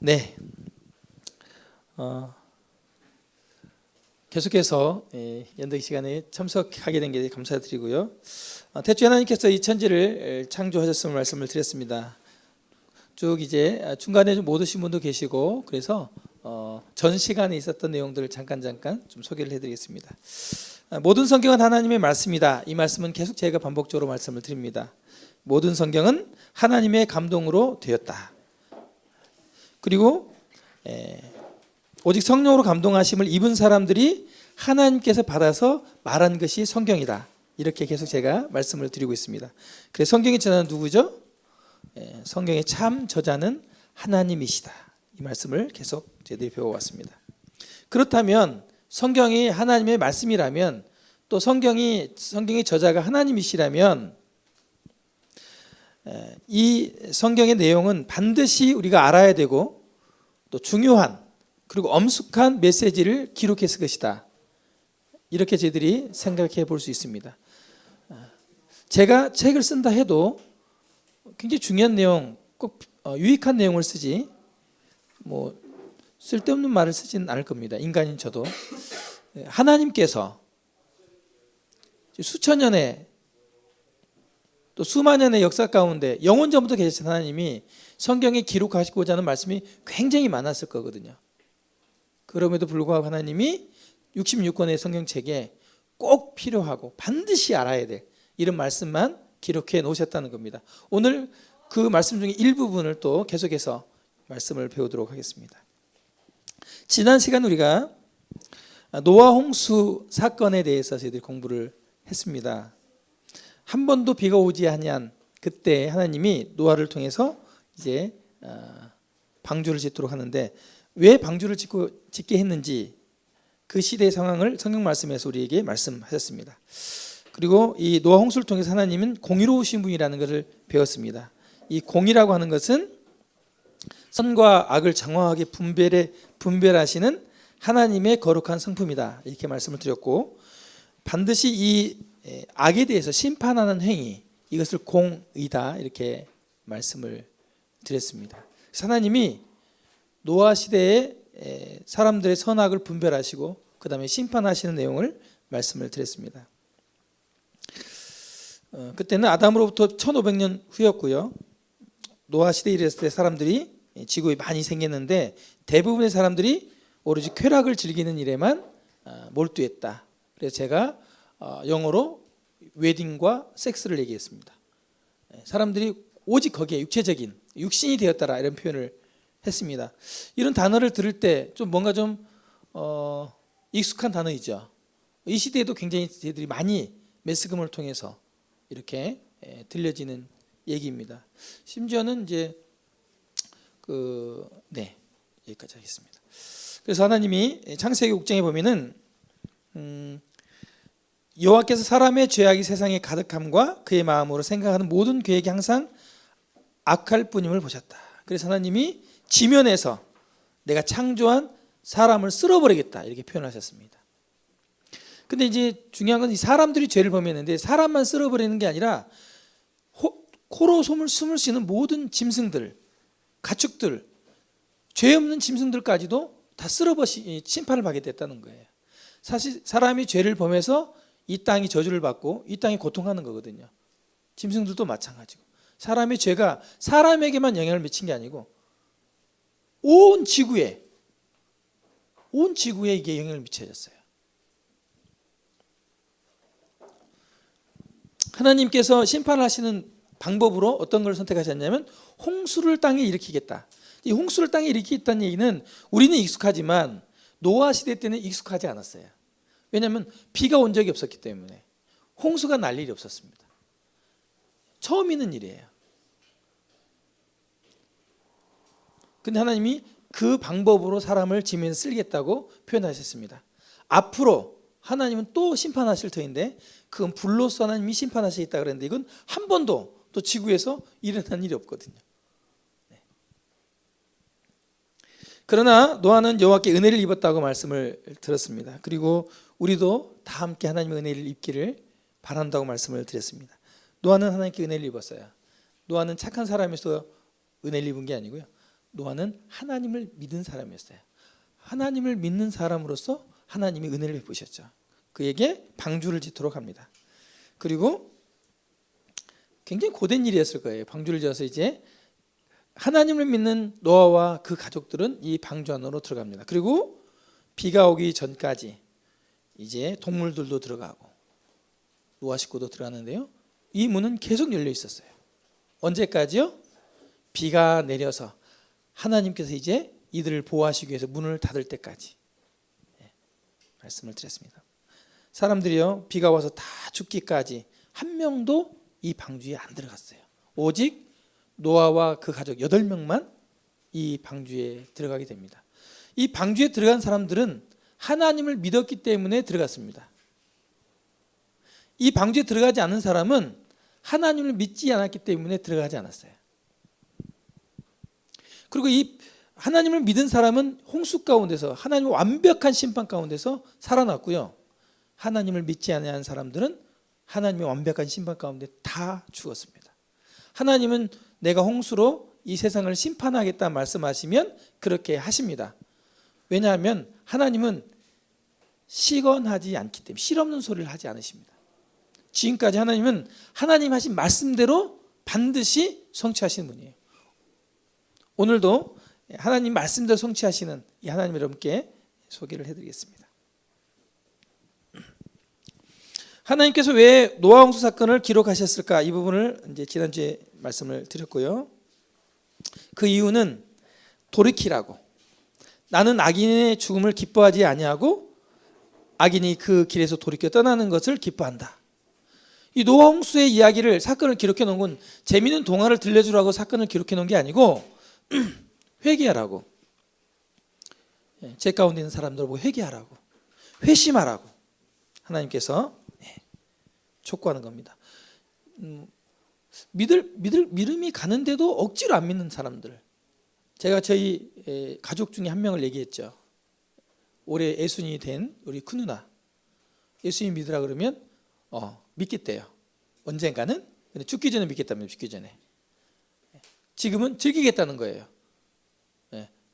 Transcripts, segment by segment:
네, 계속해서 연덕 시간에 참석하게 된 게 감사드리고요. 태초에 하나님께서 이 천지를 창조하셨음을 말씀을 드렸습니다. 쭉 이제 중간에 좀 못 오신 분도 계시고 그래서 전 시간에 있었던 내용들을 잠깐 좀 소개를 해드리겠습니다. 모든 성경은 하나님의 말씀이다. 이 말씀은 계속 제가 반복적으로 말씀을 드립니다. 모든 성경은 하나님의 감동으로 되었다. 그리고 오직 성령으로 감동하심을 입은 사람들이 하나님께서 받아서 말한 것이 성경이다. 이렇게 계속 제가 말씀을 드리고 있습니다. 그래서 성경의 저자는 누구죠? 성경의 참 저자는 하나님이시다. 이 말씀을 계속 저희들이 배워왔습니다. 그렇다면 성경이 하나님의 말씀이라면 또 성경의 저자가 하나님이시라면 이 성경의 내용은 반드시 우리가 알아야 되고 또 중요한 그리고 엄숙한 메시지를 기록했을 것이다. 이렇게 저희들이 생각해 볼 수 있습니다. 제가 책을 쓴다 해도 굉장히 중요한 내용, 꼭 유익한 내용을 쓰지 뭐 쓸데없는 말을 쓰지는 않을 겁니다. 인간인 저도. 하나님께서 수천 년의 또 수만 년의 역사 가운데 영원 전부터 계신 하나님이 성경에 기록하시고자 하는 말씀이 굉장히 많았을 거거든요. 그럼에도 불구하고 하나님이 66권의 성경책에 꼭 필요하고 반드시 알아야 될 이런 말씀만 기록해 놓으셨다는 겁니다. 오늘 그 말씀 중에 일부분을 또 계속해서 말씀을 배우도록 하겠습니다. 지난 시간 우리가 노아 홍수 사건에 대해서 저희들이 공부를 했습니다. 한 번도 비가 오지 아니한 그때 하나님이 노아를 통해서 이제 방주를 짓도록 하는데 왜 방주를 짓게 했는지 그 시대의 상황을 성경 말씀에서 우리에게 말씀하셨습니다. 그리고 이 노아 홍수를 통해서 하나님은 공의로우신 분이라는 것을 배웠습니다. 이 공의라고 하는 것은 선과 악을 장황하게 분별하시는 하나님의 거룩한 성품이다. 이렇게 말씀을 드렸고 반드시 이 악에 대해서 심판하는 행위 이것을 공의다 이렇게 말씀을 드렸습니다. 하나님이 노아 시대에 사람들의 선악을 분별하시고 그 다음에 심판하시는 내용을 말씀을 드렸습니다. 그때는 아담으로부터 1500년 후였고요. 노아 시대에 이랬을 때 사람들이 지구에 많이 생겼는데 대부분의 사람들이 오로지 쾌락을 즐기는 일에만 몰두했다. 그래서 제가 영어로 웨딩과 섹스를 얘기했습니다. 사람들이 오직 거기에 육체적인 육신이 되었다라 이런 표현을 했습니다. 이런 단어를 들을 때 좀 뭔가 좀 익숙한 단어이죠. 이 시대에도 굉장히 저희들이 많이 매스컴을 통해서 이렇게 들려지는 얘기입니다. 심지어는 이제 여기까지 하겠습니다. 그래서 하나님이 창세기 6장에 보면은 여호와께서 사람의 죄악이 세상에 가득함과 그의 마음으로 생각하는 모든 계획이 항상 악할 뿐임을 보셨다. 그래서 하나님이 지면에서 내가 창조한 사람을 쓸어버리겠다 이렇게 표현하셨습니다. 근데 이제 중요한 건 이 사람들이 죄를 범했는데 사람만 쓸어버리는 게 아니라 코로 숨을 수 있는 모든 짐승들, 가축들, 죄 없는 짐승들까지도 다 심판을 받게 됐다는 거예요. 사실 사람이 죄를 범해서 이 땅이 저주를 받고 이 땅이 고통하는 거거든요. 짐승들도 마찬가지고 사람의 죄가 사람에게만 영향을 미친 게 아니고 온 지구에 이게 영향을 미쳐졌어요. 하나님께서 심판을 하시는 방법으로 어떤 걸 선택하셨냐면 홍수를 땅에 일으키겠다. 이 홍수를 땅에 일으키겠다는 얘기는 우리는 익숙하지만 노아 시대 때는 익숙하지 않았어요. 왜냐하면 비가 온 적이 없었기 때문에 홍수가 날 일이 없었습니다. 처음 있는 일이에요. 근데 하나님이 그 방법으로 사람을 지면에 쓸겠다고 표현하셨습니다. 앞으로 하나님은 또 심판하실 터인데 그건 불로써 하나님이 심판하시겠다 그랬는데 이건 한 번도 또 지구에서 일어난 일이 없거든요. 그러나 노아는 여호와께 은혜를 입었다고 말씀을 들었습니다. 그리고 우리도 다 함께 하나님의 은혜를 입기를 바란다고 말씀을 드렸습니다. 노아는 하나님께 은혜를 입었어요. 노아는 착한 사람에서 은혜를 입은 게 아니고요. 노아는 하나님을 믿은 사람이었어요. 하나님을 믿는 사람으로서 하나님이 은혜를 베푸셨죠. 그에게 방주를 짓도록 합니다. 그리고 굉장히 고된 일이었을 거예요. 방주를 지어서 이제 하나님을 믿는 노아와 그 가족들은 이 방주 안으로 들어갑니다. 그리고 비가 오기 전까지 이제 동물들도 들어가고 노아 식구도 들어가는데요. 이 문은 계속 열려 있었어요. 언제까지요? 비가 내려서 하나님께서 이제 이들을 보호하시기 위해서 문을 닫을 때까지 말씀을 드렸습니다. 사람들이요, 비가 와서 다 죽기까지 한 명도 이 방주에 안 들어갔어요. 오직 노아와 그 가족 8명만 이 방주에 들어가게 됩니다. 이 방주에 들어간 사람들은 하나님을 믿었기 때문에 들어갔습니다. 이 방주에 들어가지 않은 사람은 하나님을 믿지 않았기 때문에 들어가지 않았어요. 그리고 이 하나님을 믿은 사람은 홍수 가운데서 하나님의 완벽한 심판 가운데서 살아났고요. 하나님을 믿지 않은 사람들은 하나님의 완벽한 심판 가운데 다 죽었습니다. 하나님은 내가 홍수로 이 세상을 심판하겠다 말씀하시면 그렇게 하십니다. 왜냐하면 하나님은 시건하지 않기 때문에 실없는 소리를 하지 않으십니다. 지금까지 하나님은 하나님 하신 말씀대로 반드시 성취하시는 분이에요. 오늘도 하나님 말씀대로 성취하시는 이 하나님 여러분께 소개를 해드리겠습니다. 하나님께서 왜 노아 홍수 사건을 기록하셨을까? 이 부분을 이제 지난주에 말씀을 드렸고요. 그 이유는 돌이키라고. 나는 악인의 죽음을 기뻐하지 아니하고 악인이 그 길에서 돌이켜 떠나는 것을 기뻐한다. 이 노아 홍수의 이야기를 사건을 기록해 놓은 건 재미있는 동화를 들려주라고 사건을 기록해 놓은 게 아니고 회개하라고. 제 가운데 있는 사람들 보고 회개하라고, 회심하라고 하나님께서 촉구하는 겁니다. 믿음이 가는데도 억지로 안 믿는 사람들. 제가 저희 가족 중에 한 명을 얘기했죠. 올해 예순이 된 우리 큰 누나. 예수님 믿으라 그러면 믿겠대요. 언젠가는. 근데 죽기 전에 믿겠다면 죽기 전에. 지금은 즐기겠다는 거예요.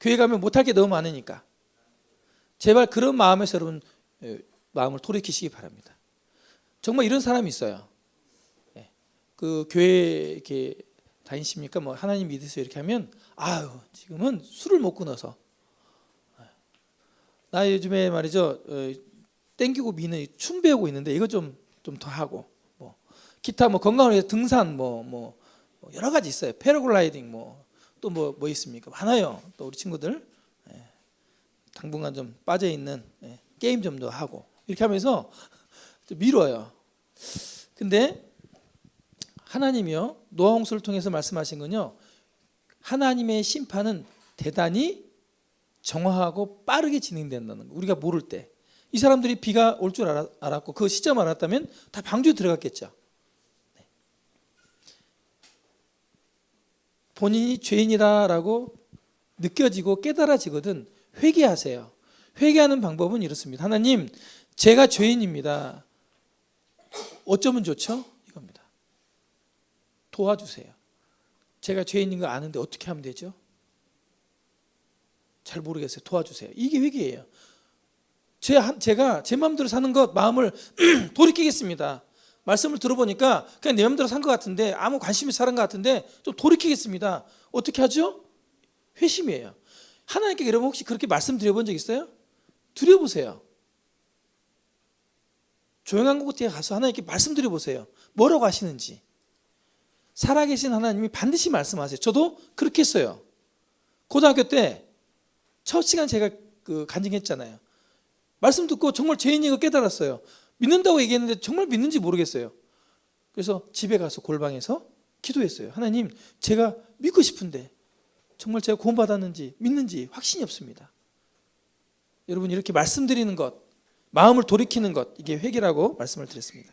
교회 가면 못할 게 너무 많으니까. 제발 그런 마음에서 여러분 마음을 돌이키시기 바랍니다. 정말 이런 사람이 있어요. 그 교회 이렇게 다니십니까? 뭐 하나님 믿으세요 이렇게 하면 아유 지금은 술을 못 끊어서 나 요즘에 말이죠 땡기고 미는 춤 배우고 있는데 이거 좀 더 하고 뭐 기타 뭐 건강을 위해서 등산 뭐 여러 가지 있어요. 패러글라이딩 또 뭐 있습니까? 많아요. 또 우리 친구들 당분간 좀 빠져 있는 게임 좀 더 하고 이렇게 하면서 좀 미뤄요. 근데 하나님이요 노아 홍수를 통해서 말씀하신 건요 하나님의 심판은 대단히 정확하고 빠르게 진행된다는 거. 우리가 모를 때 이 사람들이 비가 올 줄 알았고 그 시점 알았다면 다 방주에 들어갔겠죠. 본인이 죄인이다라고 느껴지고 깨달아지거든 회개하세요. 회개하는 방법은 이렇습니다. 하나님, 제가 죄인입니다. 어쩌면 좋죠? 이겁니다. 도와주세요. 제가 죄인인 거 아는데 어떻게 하면 되죠? 잘 모르겠어요. 도와주세요. 이게 회개예요. 제가 제 마음대로 사는 것 마음을 돌이키겠습니다. 말씀을 들어보니까 그냥 내 마음대로 산 것 같은데 아무 관심이 사는 것 같은데 좀 돌이키겠습니다. 어떻게 하죠? 회심이에요. 하나님께 여러분 혹시 그렇게 말씀드려본 적 있어요? 드려보세요. 조용한 곳에 가서 하나님께 말씀드려보세요. 뭐라고 하시는지. 살아계신 하나님이 반드시 말씀하세요. 저도 그렇게 했어요. 고등학교 때 첫 시간 제가 간증했잖아요. 말씀 듣고 정말 죄인인 거 깨달았어요. 믿는다고 얘기했는데 정말 믿는지 모르겠어요. 그래서 집에 가서 골방에서 기도했어요. 하나님, 제가 믿고 싶은데 정말 제가 구원받았는지 믿는지 확신이 없습니다. 여러분 이렇게 말씀드리는 것, 마음을 돌이키는 것, 이게 회개라고 말씀을 드렸습니다.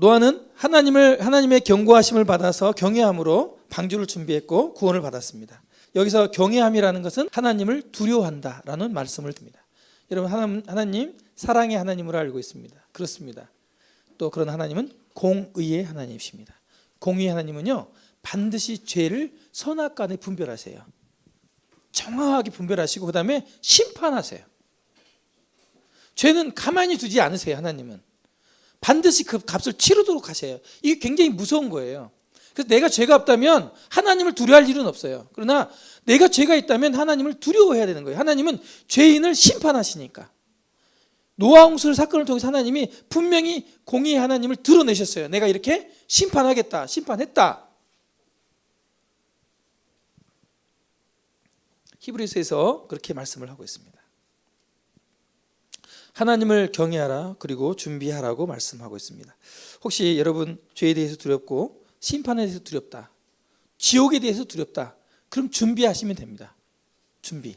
노아는 하나님의 경고하심을 받아서 경외함으로 방주를 준비했고 구원을 받았습니다. 여기서 경외함이라는 것은 하나님을 두려워한다라는 말씀을 듭니다. 여러분 하나님 사랑의 하나님으로 알고 있습니다. 그렇습니다. 또 그런 하나님은 공의의 하나님이십니다. 공의의 하나님은요 반드시 죄를 선악간에 분별하세요. 정확하게 분별하시고 그 다음에 심판하세요. 죄는 가만히 두지 않으세요. 하나님은 반드시 그 값을 치르도록 하세요. 이게 굉장히 무서운 거예요. 그래서 내가 죄가 없다면 하나님을 두려워할 일은 없어요. 그러나 내가 죄가 있다면 하나님을 두려워해야 되는 거예요. 하나님은 죄인을 심판하시니까. 노아 홍수 사건을 통해서 하나님이 분명히 공의의 하나님을 드러내셨어요. 내가 이렇게 심판하겠다, 심판했다. 히브리서에서 그렇게 말씀을 하고 있습니다. 하나님을 경외하라, 그리고 준비하라고 말씀하고 있습니다. 혹시 여러분 죄에 대해서 두렵고 심판에 대해서 두렵다, 지옥에 대해서 두렵다, 그럼 준비하시면 됩니다. 준비.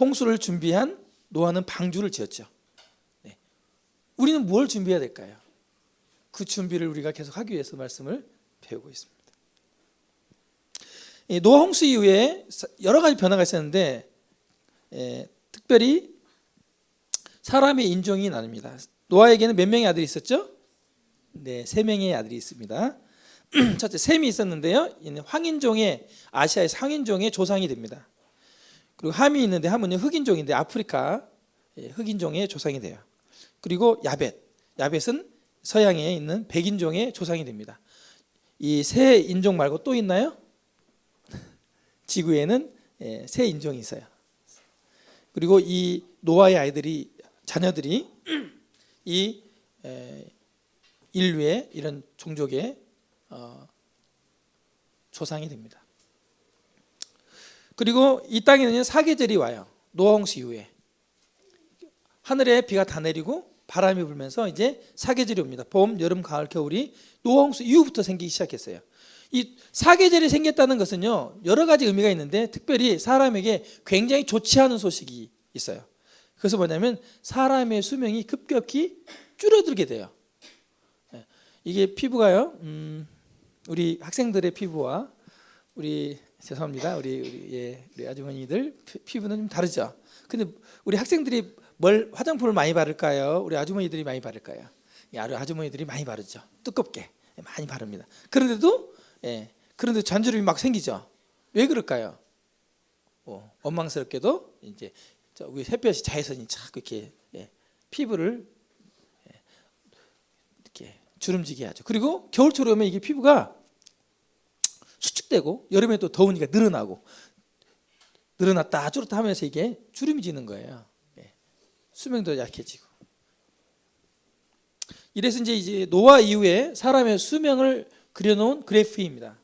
홍수를 준비한 노아는 방주를 지었죠. 네. 우리는 뭘 준비해야 될까요? 그 준비를 우리가 계속 하기 위해서 말씀을 배우고 있습니다. 노아 홍수 이후에 여러 가지 변화가 있었는데 특별히 사람의 인종이 나뉩니다. 노아에게는 몇 명의 아들이 있었죠? 네, 3명의 아들이 있습니다. 첫째, 셈이 있었는데요. 황인종의, 아시아의 황인종의 조상이 됩니다. 그리고 함이 있는데 함은 흑인종인데 아프리카 흑인종의 조상이 돼요. 그리고 야벳은 서양에 있는 백인종의 조상이 됩니다. 이 세 인종 말고 또 있나요? 지구에는 세 인종이 있어요. 그리고 이 노아의 자녀들이 이 인류의 이런 종족의 조상이 됩니다. 그리고 이 땅에는 사계절이 와요. 노아 홍수 이후에 하늘에 비가 다 내리고 바람이 불면서 이제 사계절이 옵니다. 봄, 여름, 가을, 겨울이 노아 홍수 이후부터 생기기 시작했어요. 이 사계절이 생겼다는 것은요, 여러 가지 의미가 있는데 특별히 사람에게 굉장히 좋지 않은 소식이 있어요. 그래서 뭐냐면 사람의 수명이 급격히 줄어들게 돼요. 이게 피부가요, 우리 학생들의 피부와 죄송합니다. 우리 아주머니들 피부는 좀 다르죠. 근데 우리 학생들이 화장품을 많이 바를까요? 우리 아주머니들이 많이 바를까요? 아주머니들이 많이 바르죠. 두껍게 많이 바릅니다. 그런데 잔주름이 막 생기죠. 왜 그럴까요? 원망스럽게도 이제 우리 햇볕이 자외선이 자꾸 이렇게 피부를 이렇게 주름지게 하죠. 그리고 겨울철 오면 이게 피부가 수축되고 여름에 또 더우니까 늘어났다 줄었다 하면서 이게 주름이 지는 거예요. 수명도 약해지고. 이래서 이제 노아 이후에 사람의 수명을 그려놓은 그래프입니다.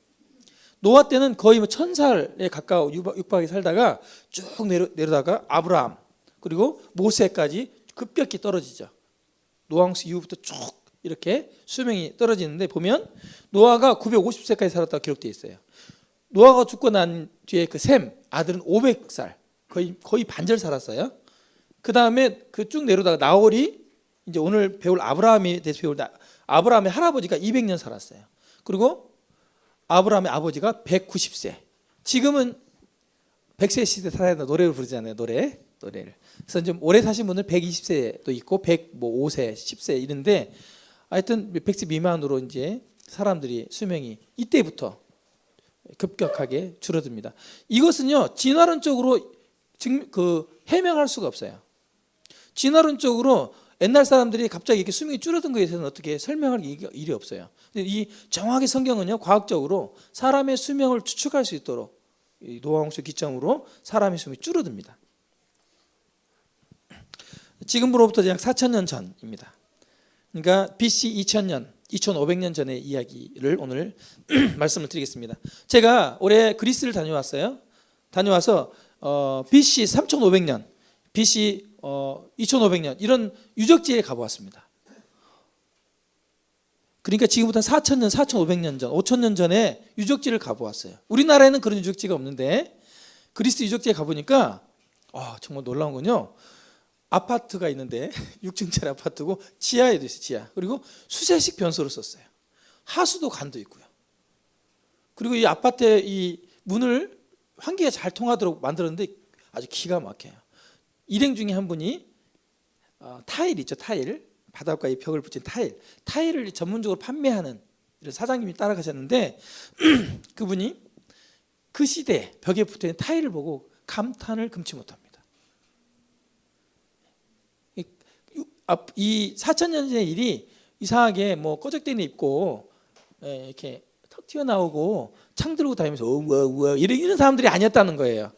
노아 때는 거의 1000살에 가까워 육박하게 살다가 쭉 내려다가 아브라함 그리고 모세까지 급격히 떨어지죠. 노아 홍수 이후부터 쭉 이렇게 수명이 떨어지는데 보면 노아가 950세까지 살았다고 기록되어 있어요. 노아가 죽고 난 뒤에 그 셈 아들은 500살 거의 반절 살았어요. 그 다음에 그 쭉 내려다가 나홀이 이제 오늘 배울 아브라함에 대해서 배울 때 아브라함의 할아버지가 200년 살았어요. 그리고 아브라함의 아버지가 190세. 지금은 100세 시대 살아야 된다 노래를 부르잖아요. 노래를. 그래서 좀 오래 사신 분은 120세도 있고 105세, 10세 이런데 하여튼 100세 미만으로 이제 사람들이 수명이 이때부터 급격하게 줄어듭니다. 이것은요 진화론적으로 해명할 수가 없어요. 진화론적으로 옛날 사람들이 갑자기 이렇게 수명이 줄어든 것에 대해서는 어떻게 설명할 일이 없어요. 이 정확히 성경은요 과학적으로 사람의 수명을 추측할 수 있도록 이 노아 홍수 기점으로 사람의 수명이 줄어듭니다. 지금으로부터 약 4000년 전입니다. 그러니까 BC 2000년, 2500년 전의 이야기를 오늘 말씀을 드리겠습니다. 제가 올해 그리스를 다녀왔어요. 다녀와서 BC 3500년, BC 2500년 이런 유적지에 가보았습니다. 그러니까 지금부터 4000년, 4500년 전, 5000년 전에 유적지를 가보았어요. 우리나라에는 그런 유적지가 없는데 그리스 유적지에 가보니까 정말 놀라운 건요. 아파트가 있는데 6층짜리 아파트고 지하에도 있어요. 지하. 그리고 수세식 변소를 썼어요. 하수도 간도 있고요. 그리고 이 아파트의 이 문을 환기가 잘 통하도록 만들었는데 아주 기가 막혀요. 일행 중에 한 분이 타일 있죠. 타일. 바닥과 이 벽을 붙인 타일을 전문적으로 판매하는 이런 사장님이 따라가셨는데 그분이 그 시대 벽에 붙어있는 타일을 보고 감탄을 금치 못합니다. 이 4,000년 전의 일이 이상하게 뭐 꺼적대는 입고 이렇게 턱 튀어나오고 창 들고 다니면서 우와 이런 사람들이 아니었다는 거예요.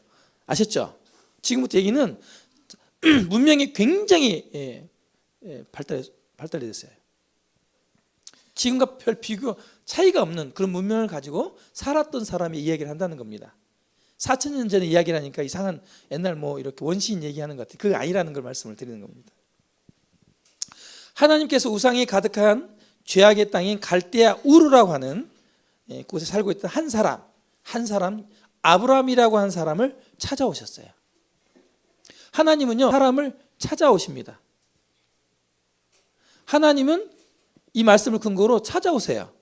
아셨죠? 지금부터 얘기는 문명이 굉장히 발달이 됐어요. 지금과 별 비교 차이가 없는 그런 문명을 가지고 살았던 사람이 이야기를 한다는 겁니다. 4,000년 전의 이야기라니까 이상한 옛날 뭐 이렇게 원시인 얘기하는 것 같아요. 그게 아니라는 걸 말씀을 드리는 겁니다. 하나님께서 우상이 가득한 죄악의 땅인 갈대아 우르라고 하는 곳에 살고 있던 한 사람 아브라함이라고 하는 사람을 찾아오셨어요. 하나님은요 사람을 찾아오십니다. 하나님은 이 말씀을 근거로 찾아오세요.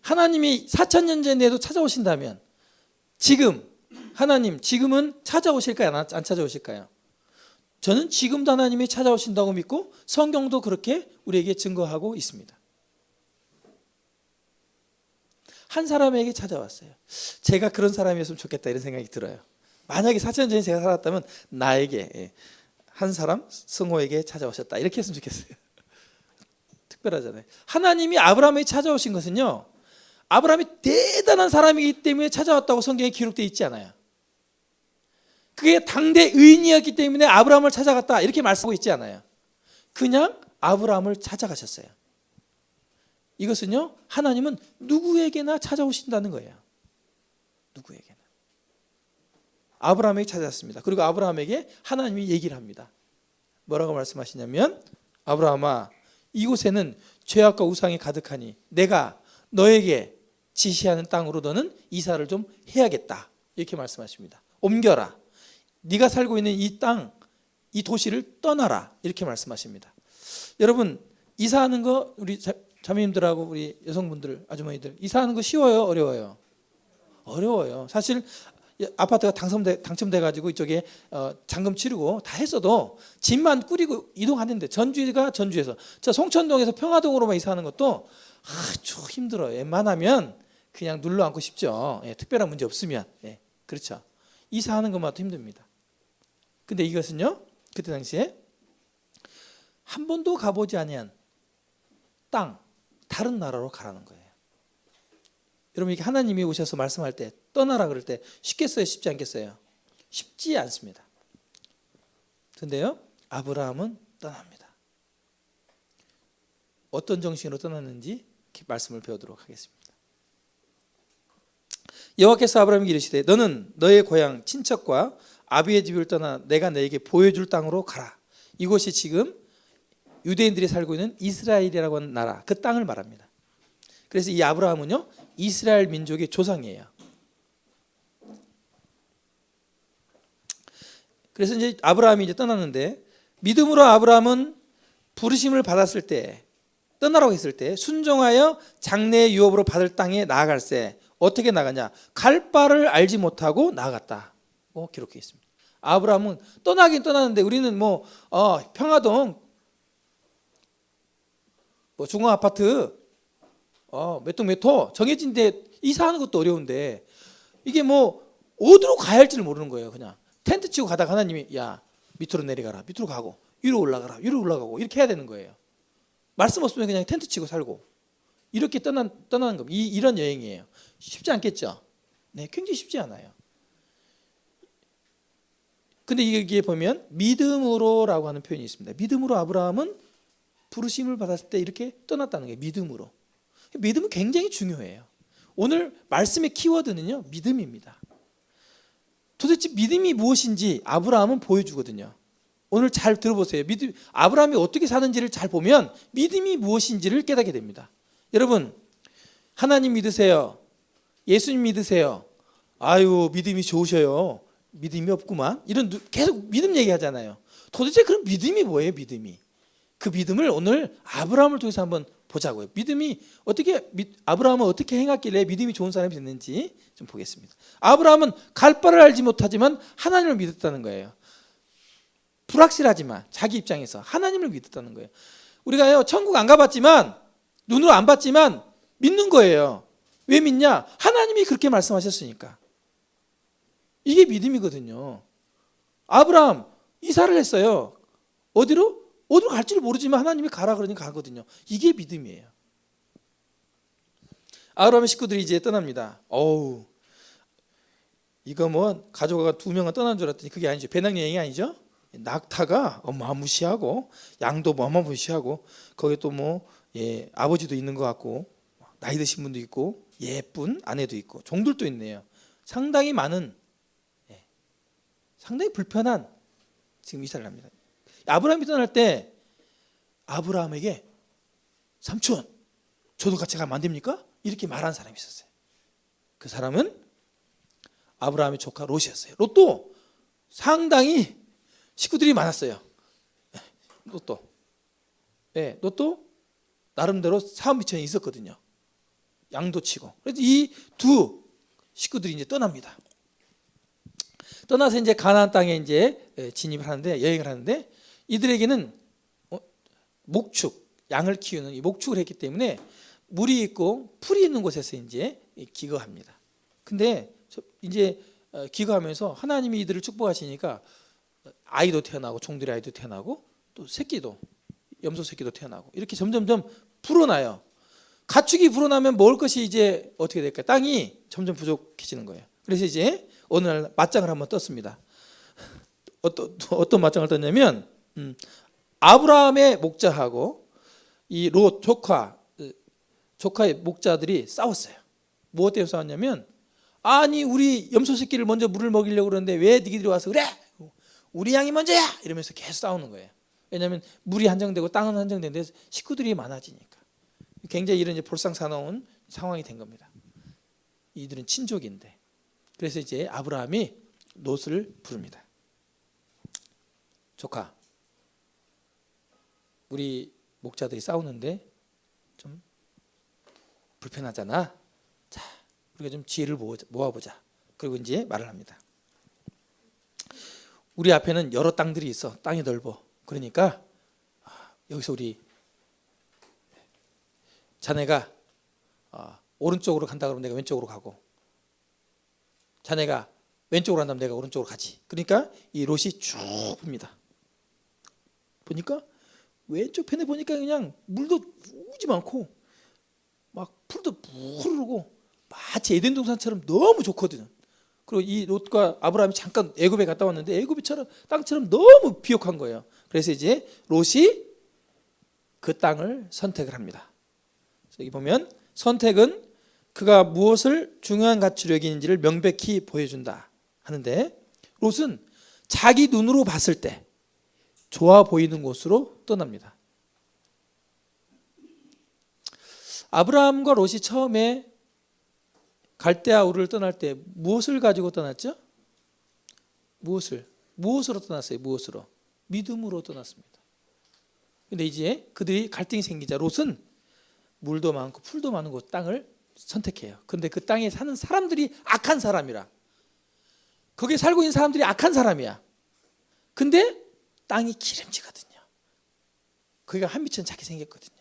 하나님이 4,000년 전에도 찾아오신다면 지금 하나님 지금은 찾아오실까요? 안 찾아오실까요? 저는 지금도 하나님이 찾아오신다고 믿고 성경도 그렇게 우리에게 증거하고 있습니다. 한 사람에게 찾아왔어요. 제가 그런 사람이었으면 좋겠다 이런 생각이 들어요. 만약에 4,000년 전에 제가 살았다면 나에게 한 사람 성호에게 찾아오셨다 이렇게 했으면 좋겠어요. 특별하잖아요. 하나님이 아브라함에게 찾아오신 것은요 아브라함이 대단한 사람이기 때문에 찾아왔다고 성경에 기록되어 있지 않아요. 그게 당대 의인이었기 때문에 아브라함을 찾아갔다 이렇게 말씀하고 있지 않아요. 그냥 아브라함을 찾아가셨어요. 이것은요 하나님은 누구에게나 찾아오신다는 거예요. 누구에게나. 아브라함에게 찾아왔습니다. 그리고 아브라함에게 하나님이 얘기를 합니다. 뭐라고 말씀하시냐면 아브라함아 이곳에는 죄악과 우상이 가득하니 내가 너에게 지시하는 땅으로 너는 이사를 좀 해야겠다 이렇게 말씀하십니다. 옮겨라. 네가 살고 있는 이 땅, 이 도시를 떠나라 이렇게 말씀하십니다. 여러분 이사하는 거 우리 자매님들하고 우리 여성분들 아주머니들 이사하는 거 쉬워요? 어려워요? 어려워요. 사실 아파트가 당첨돼 가지고 이쪽에 잔금 치르고 다 했어도 집만 꾸리고 이동하는데 전주가 전주에서 저 송천동에서 평화동으로만 이사하는 것도 아주 힘들어요. 웬만하면 그냥 눌러 앉고 싶죠. 특별한 문제 없으면. 그렇죠. 이사하는 것만도 힘듭니다. 근데 이것은요 그때 당시에 한 번도 가보지 아니한 땅 다른 나라로 가라는 거예요. 여러분 이게 하나님이 오셔서 말씀할 때 떠나라 그럴 때 쉽겠어요? 쉽지 않겠어요? 쉽지 않습니다. 그런데요 아브라함은 떠납니다. 어떤 정신으로 떠났는지 말씀을 배우도록 하겠습니다. 여호와께서 아브라함에게 이르시되 너는 너의 고향 친척과 아비의 집을 떠나 내가 너에게 보여줄 땅으로 가라. 이곳이 지금 유대인들이 살고 있는 이스라엘이라고 하는 나라 그 땅을 말합니다. 그래서 이 아브라함은요 이스라엘 민족의 조상이에요. 그래서 이제 아브라함이 이제 떠났는데 믿음으로 아브라함은 부르심을 받았을 때 떠나라고 했을 때 순종하여 장래의 유업으로 받을 땅에 나아갈새 어떻게 나가냐 갈 바를 알지 못하고 나아갔다고 기록해 있습니다. 아브라함은 떠나긴 떠나는데 우리는 뭐 평화동 뭐 중앙 아파트 몇 동 몇 호 정해진 데 이사하는 것도 어려운데 이게 뭐 어디로 가야 할지를 모르는 거예요. 그냥 텐트 치고 가다가 하나님이 야 밑으로 내려가라 밑으로 가고 위로 올라가라 위로 올라가고 이렇게 해야 되는 거예요. 말씀 없으면 그냥 텐트 치고 살고 이렇게 떠나는 겁니다. 이런 여행이에요. 쉽지 않겠죠? 네, 굉장히 쉽지 않아요. 근데 이게 보면 믿음으로라고 하는 표현이 있습니다. 믿음으로 아브라함은 부르심을 받았을 때 이렇게 떠났다는 거예요. 믿음으로. 믿음은 굉장히 중요해요. 오늘 말씀의 키워드는요 믿음입니다. 도대체 믿음이 무엇인지 아브라함은 보여주거든요. 오늘 잘 들어보세요. 아브라함이 어떻게 사는지를 잘 보면 믿음이 무엇인지를 깨닫게 됩니다. 여러분 하나님 믿으세요. 예수님 믿으세요. 아유 믿음이 좋으셔요. 믿음이 없구만. 이런 계속 믿음 얘기하잖아요. 도대체 그럼 믿음이 뭐예요? 믿음이. 그 믿음을 오늘 아브라함을 통해서 한번 보자고요. 믿음이 아브라함은 어떻게 행했길래 믿음이 좋은 사람이 됐는지 좀 보겠습니다. 아브라함은 갈 바를 알지 못하지만 하나님을 믿었다는 거예요. 불확실하지만 자기 입장에서 하나님을 믿었다는 거예요. 우리가요 천국 안 가봤지만 눈으로 안 봤지만 믿는 거예요. 왜 믿냐? 하나님이 그렇게 말씀하셨으니까. 이게 믿음이거든요. 아브라함 이사를 했어요. 어디로 갈지를 모르지만 하나님이 가라 그러니 가거든요. 이게 믿음이에요. 아브라함의 식구들이 이제 떠납니다. 어우, 이거 뭐 가족과 2명은 떠난 줄 알았더니 그게 아니죠. 배낭여행이 아니죠. 낙타가 어마무시하고 양도 어마무시하고 거기 또 뭐 아버지도 있는 것 같고 나이 드신 분도 있고 예쁜 아내도 있고 종들도 있네요. 상당히 많은 상당히 불편한 지금 이사를 합니다. 아브라함이 떠날 때 아브라함에게 삼촌 저도 같이 가면 안 됩니까? 이렇게 말한 사람이 있었어요. 그 사람은 아브라함의 조카 롯이었어요. 롯도 상당히 식구들이 많았어요. 롯도 나름대로 사업 미천이 있었거든요. 양도 치고. 그래서 이 두 식구들이 이제 떠납니다. 떠나서 이제 가나안 땅에 이제 진입을 하는데 여행을 하는데 이들에게는 목축, 양을 키우는 이 목축을 했기 때문에 물이 있고 풀이 있는 곳에서 이제 기거합니다. 근데 이제 기거하면서 하나님이 이들을 축복하시니까 아이도 태어나고 종들의 아이도 태어나고 또 새끼도 염소 새끼도 태어나고 이렇게 점점점 불어나요. 가축이 불어나면 먹을 것이 이제 어떻게 될까요? 땅이 점점 부족해지는 거예요. 그래서 이제 어느 날 맞짱을 한번 떴습니다. 어떤 맞짱을 떴냐면 아브라함의 목자하고 이 롯 조카의 목자들이 싸웠어요. 무엇 때문에 싸웠냐면 아니 우리 염소 새끼를 먼저 물을 먹이려고 그러는데 왜 니들이 와서 그래? 우리 양이 먼저야! 이러면서 계속 싸우는 거예요. 왜냐하면 물이 한정되고 땅은 한정되는데 식구들이 많아지니까 굉장히 이런 이제 볼상사나운 상황이 된 겁니다. 이들은 친족인데 그래서 이제 아브라함이 롯을 부릅니다. 조카, 우리 목자들이 싸우는데 좀 불편하잖아. 자, 우리가 좀 지혜를 모아보자. 그리고 이제 말을 합니다. 우리 앞에는 여러 땅들이 있어. 땅이 넓어. 그러니까 여기서 우리 자네가 오른쪽으로 간다 그러면 내가 왼쪽으로 가고 자네가 왼쪽으로 간다면 내가 오른쪽으로 가지. 그러니까 이 롯이 쭉 봅니다. 보니까 왼쪽 편에 보니까 그냥 물도 우지 많고 막 풀도 푸르르고 마치 에덴 동산처럼 너무 좋거든요. 그리고 이 롯과 아브라함이 잠깐 애굽에 갔다 왔는데 애굽처럼 땅처럼 너무 비옥한 거예요. 그래서 이제 롯이 그 땅을 선택을 합니다. 여기 보면 선택은 그가 무엇을 중요한 가치로 여기는지를 명백히 보여준다 하는데 롯은 자기 눈으로 봤을 때 좋아 보이는 곳으로 떠납니다. 아브라함과 롯이 처음에 갈대아 우르를 떠날 때 무엇을 가지고 떠났죠? 무엇으로 떠났어요? 무엇으로? 믿음으로 떠났습니다. 근데 이제 그들이 갈등이 생기자 롯은 물도 많고 풀도 많은 곳 땅을 선택해요. 그런데 그 땅에 사는 사람들이 악한 사람이라. 거기에 살고 있는 사람들이 악한 사람이야. 근데 땅이 기름지거든요. 거기가 한미천 작게 생겼거든요.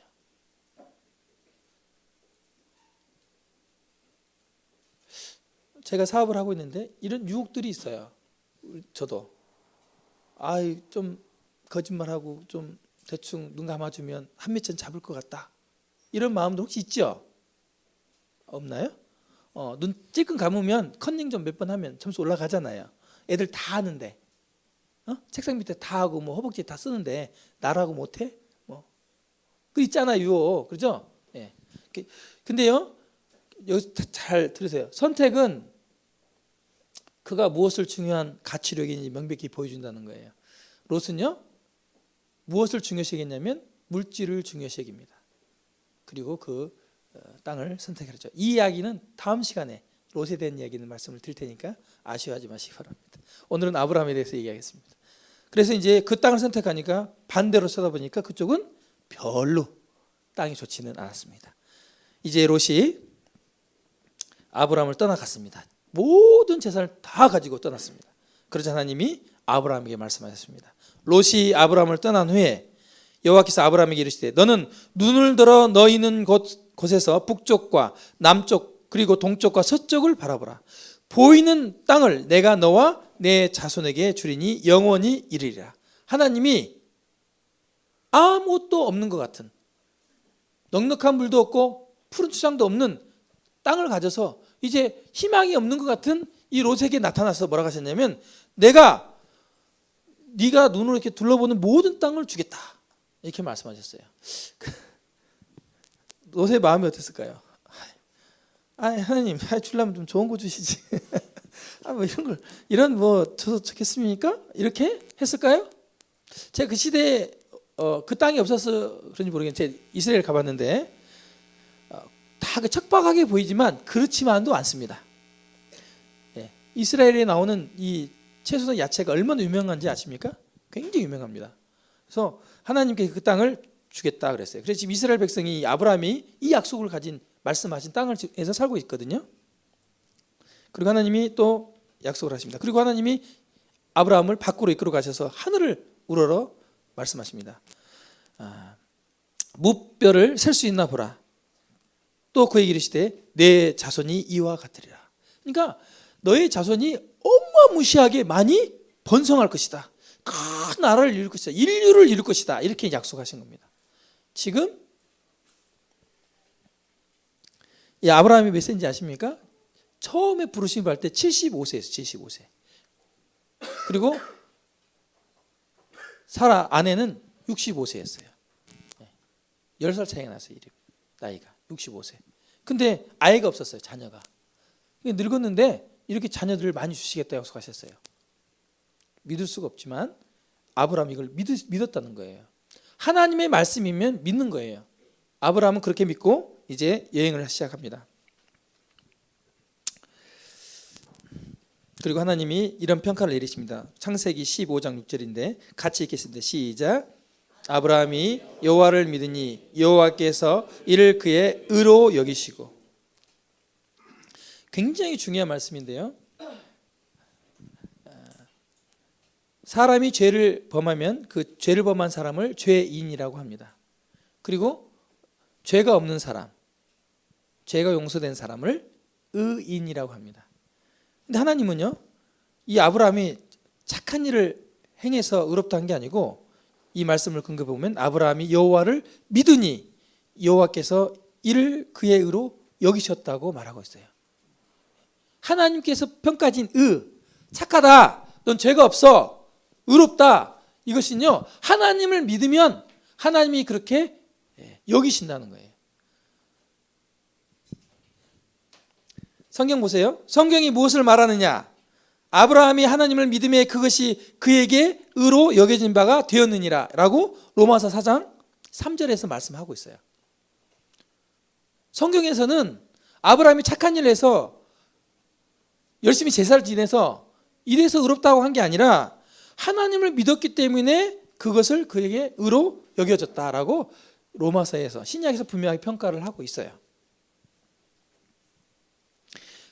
제가 사업을 하고 있는데 이런 유혹들이 있어요. 저도 좀 거짓말하고 좀 대충 눈 감아주면 한미천 잡을 것 같다. 이런 마음도 혹시 있죠? 없나요? 눈 찔끔 감으면 컨닝 좀 몇 번 하면 점수 올라가잖아요. 애들 다 하는데 책상 밑에 다 하고 뭐 허벅지에 다 쓰는데 나라고 못해? 그 있잖아요, 유혹. 그렇죠? 예. 근데요, 여기서 잘 들으세요. 선택은 그가 무엇을 중요한 가치로 여기는지 명백히 보여준다는 거예요. 롯은요, 무엇을 중요시 여겼냐면 물질을 중요시 여깁니다. 그리고 그 땅을 선택했죠. 이 이야기는 다음 시간에 롯에 대한 이야기는 말씀을 드릴 테니까 아쉬워하지 마시기 바랍니다. 오늘은 아브라함에 대해서 얘기하겠습니다. 그래서 이제 그 땅을 선택하니까 반대로 쳐다보니까 그쪽은 별로 땅이 좋지는 않았습니다. 이제 롯이 아브라함을 떠나갔습니다. 모든 재산을 다 가지고 떠났습니다. 그러자 하나님이 아브라함에게 말씀하셨습니다. 롯이 아브라함을 떠난 후에 여호와께서 아브라함에게 이르시되 너는 눈을 들어 너 있는 곳에서 북쪽과 남쪽 그리고 동쪽과 서쪽을 바라보라. 보이는 땅을 내가 너와 내 자손에게 주리니 영원히 이르리라. 하나님이 아무것도 없는 것 같은, 넉넉한 물도 없고 푸른 초장도 없는 땅을 가져서 이제 희망이 없는 것 같은 이 롯에게 나타나서 뭐라고 하셨냐면, 내가 네가 눈으로 이렇게 둘러보는 모든 땅을 주겠다, 이렇게 말씀하셨어요. 롯의 마음이 어땠을까요? 하나님, 주려면 좀 좋은 거 주시지. 뭐 이런 걸, 이런 뭐 줘서 좋겠습니까? 이렇게 했을까요? 제가 그 시대에 그 땅이 없어서 그런지 모르겠는데, 제가 이스라엘 가봤는데 다 그 척박하게 보이지만 그렇지만도 않습니다. 예, 이스라엘에 나오는 이 채소나 야채가 얼마나 유명한지 아십니까? 굉장히 유명합니다. 그래서 하나님께 그 땅을 주겠다 그랬어요. 그래서 지금 이스라엘 백성이, 아브라함이 이 약속을 가진, 말씀하신 땅에서 살고 있거든요. 그리고 하나님이 또 약속을 하십니다. 그리고 하나님이 아브라함을 밖으로 이끌어 가셔서 하늘을 우러러 말씀하십니다. 무뼈를 셀 수 있나 보라. 또 그에게 이르시되 내 자손이 이와 같으리라. 그러니까 너의 자손이 어마무시하게 많이 번성할 것이다. 큰 나라를 이룰 것이다. 인류를 이룰 것이다. 이렇게 약속하신 겁니다. 지금 이 아브라함이 몇 세인지 아십니까? 처음에 부르심을 받을 때 75세였어요. 75세. 그리고 사라 아내는 65세였어요. 10살 차이가 났어요. 나이가 65세. 근데 아이가 없었어요. 자녀가. 늙었는데 이렇게 자녀들을 많이 주시겠다 약속하셨어요. 믿을 수가 없지만 아브라함이 이걸 믿었다는 거예요. 하나님의 말씀이면 믿는 거예요. 아브라함은 그렇게 믿고 이제 여행을 시작합니다. 그리고 하나님이 이런 평가를 내리십니다. 창세기 15장 6절인데 같이 읽겠습니다. 시작. 아브라함이 여호와를 믿으니 여호와께서 이를 그의 의로 여기시고. 굉장히 중요한 말씀인데요. 사람이 죄를 범하면 그 죄를 범한 사람을 죄인이라고 합니다. 그리고 죄가 없는 사람, 죄가 용서된 사람을 의인이라고 합니다. 근데 하나님은요, 이 아브라함이 착한 일을 행해서 의롭다 한 게 아니고, 이 말씀을 근거해 보면 아브라함이 여호와를 믿으니 여호와께서 이를 그의 의로 여기셨다고 말하고 있어요. 하나님께서 평가진 의, 착하다, 넌 죄가 없어, 의롭다, 이것은요 하나님을 믿으면 하나님이 그렇게 여기신다는 거예요. 성경 보세요. 성경이 무엇을 말하느냐? 아브라함이 하나님을 믿음에 그것이 그에게 의로 여겨진 바가 되었느니라 라고 로마서 4장 3절에서 말씀하고 있어요. 성경에서는 아브라함이 착한 일을 해서 열심히 제사를 지내서 이래서 의롭다고 한 게 아니라 하나님을 믿었기 때문에 그것을 그에게 의로 여겨졌다라고 로마서에서, 신약에서 분명하게 평가를 하고 있어요.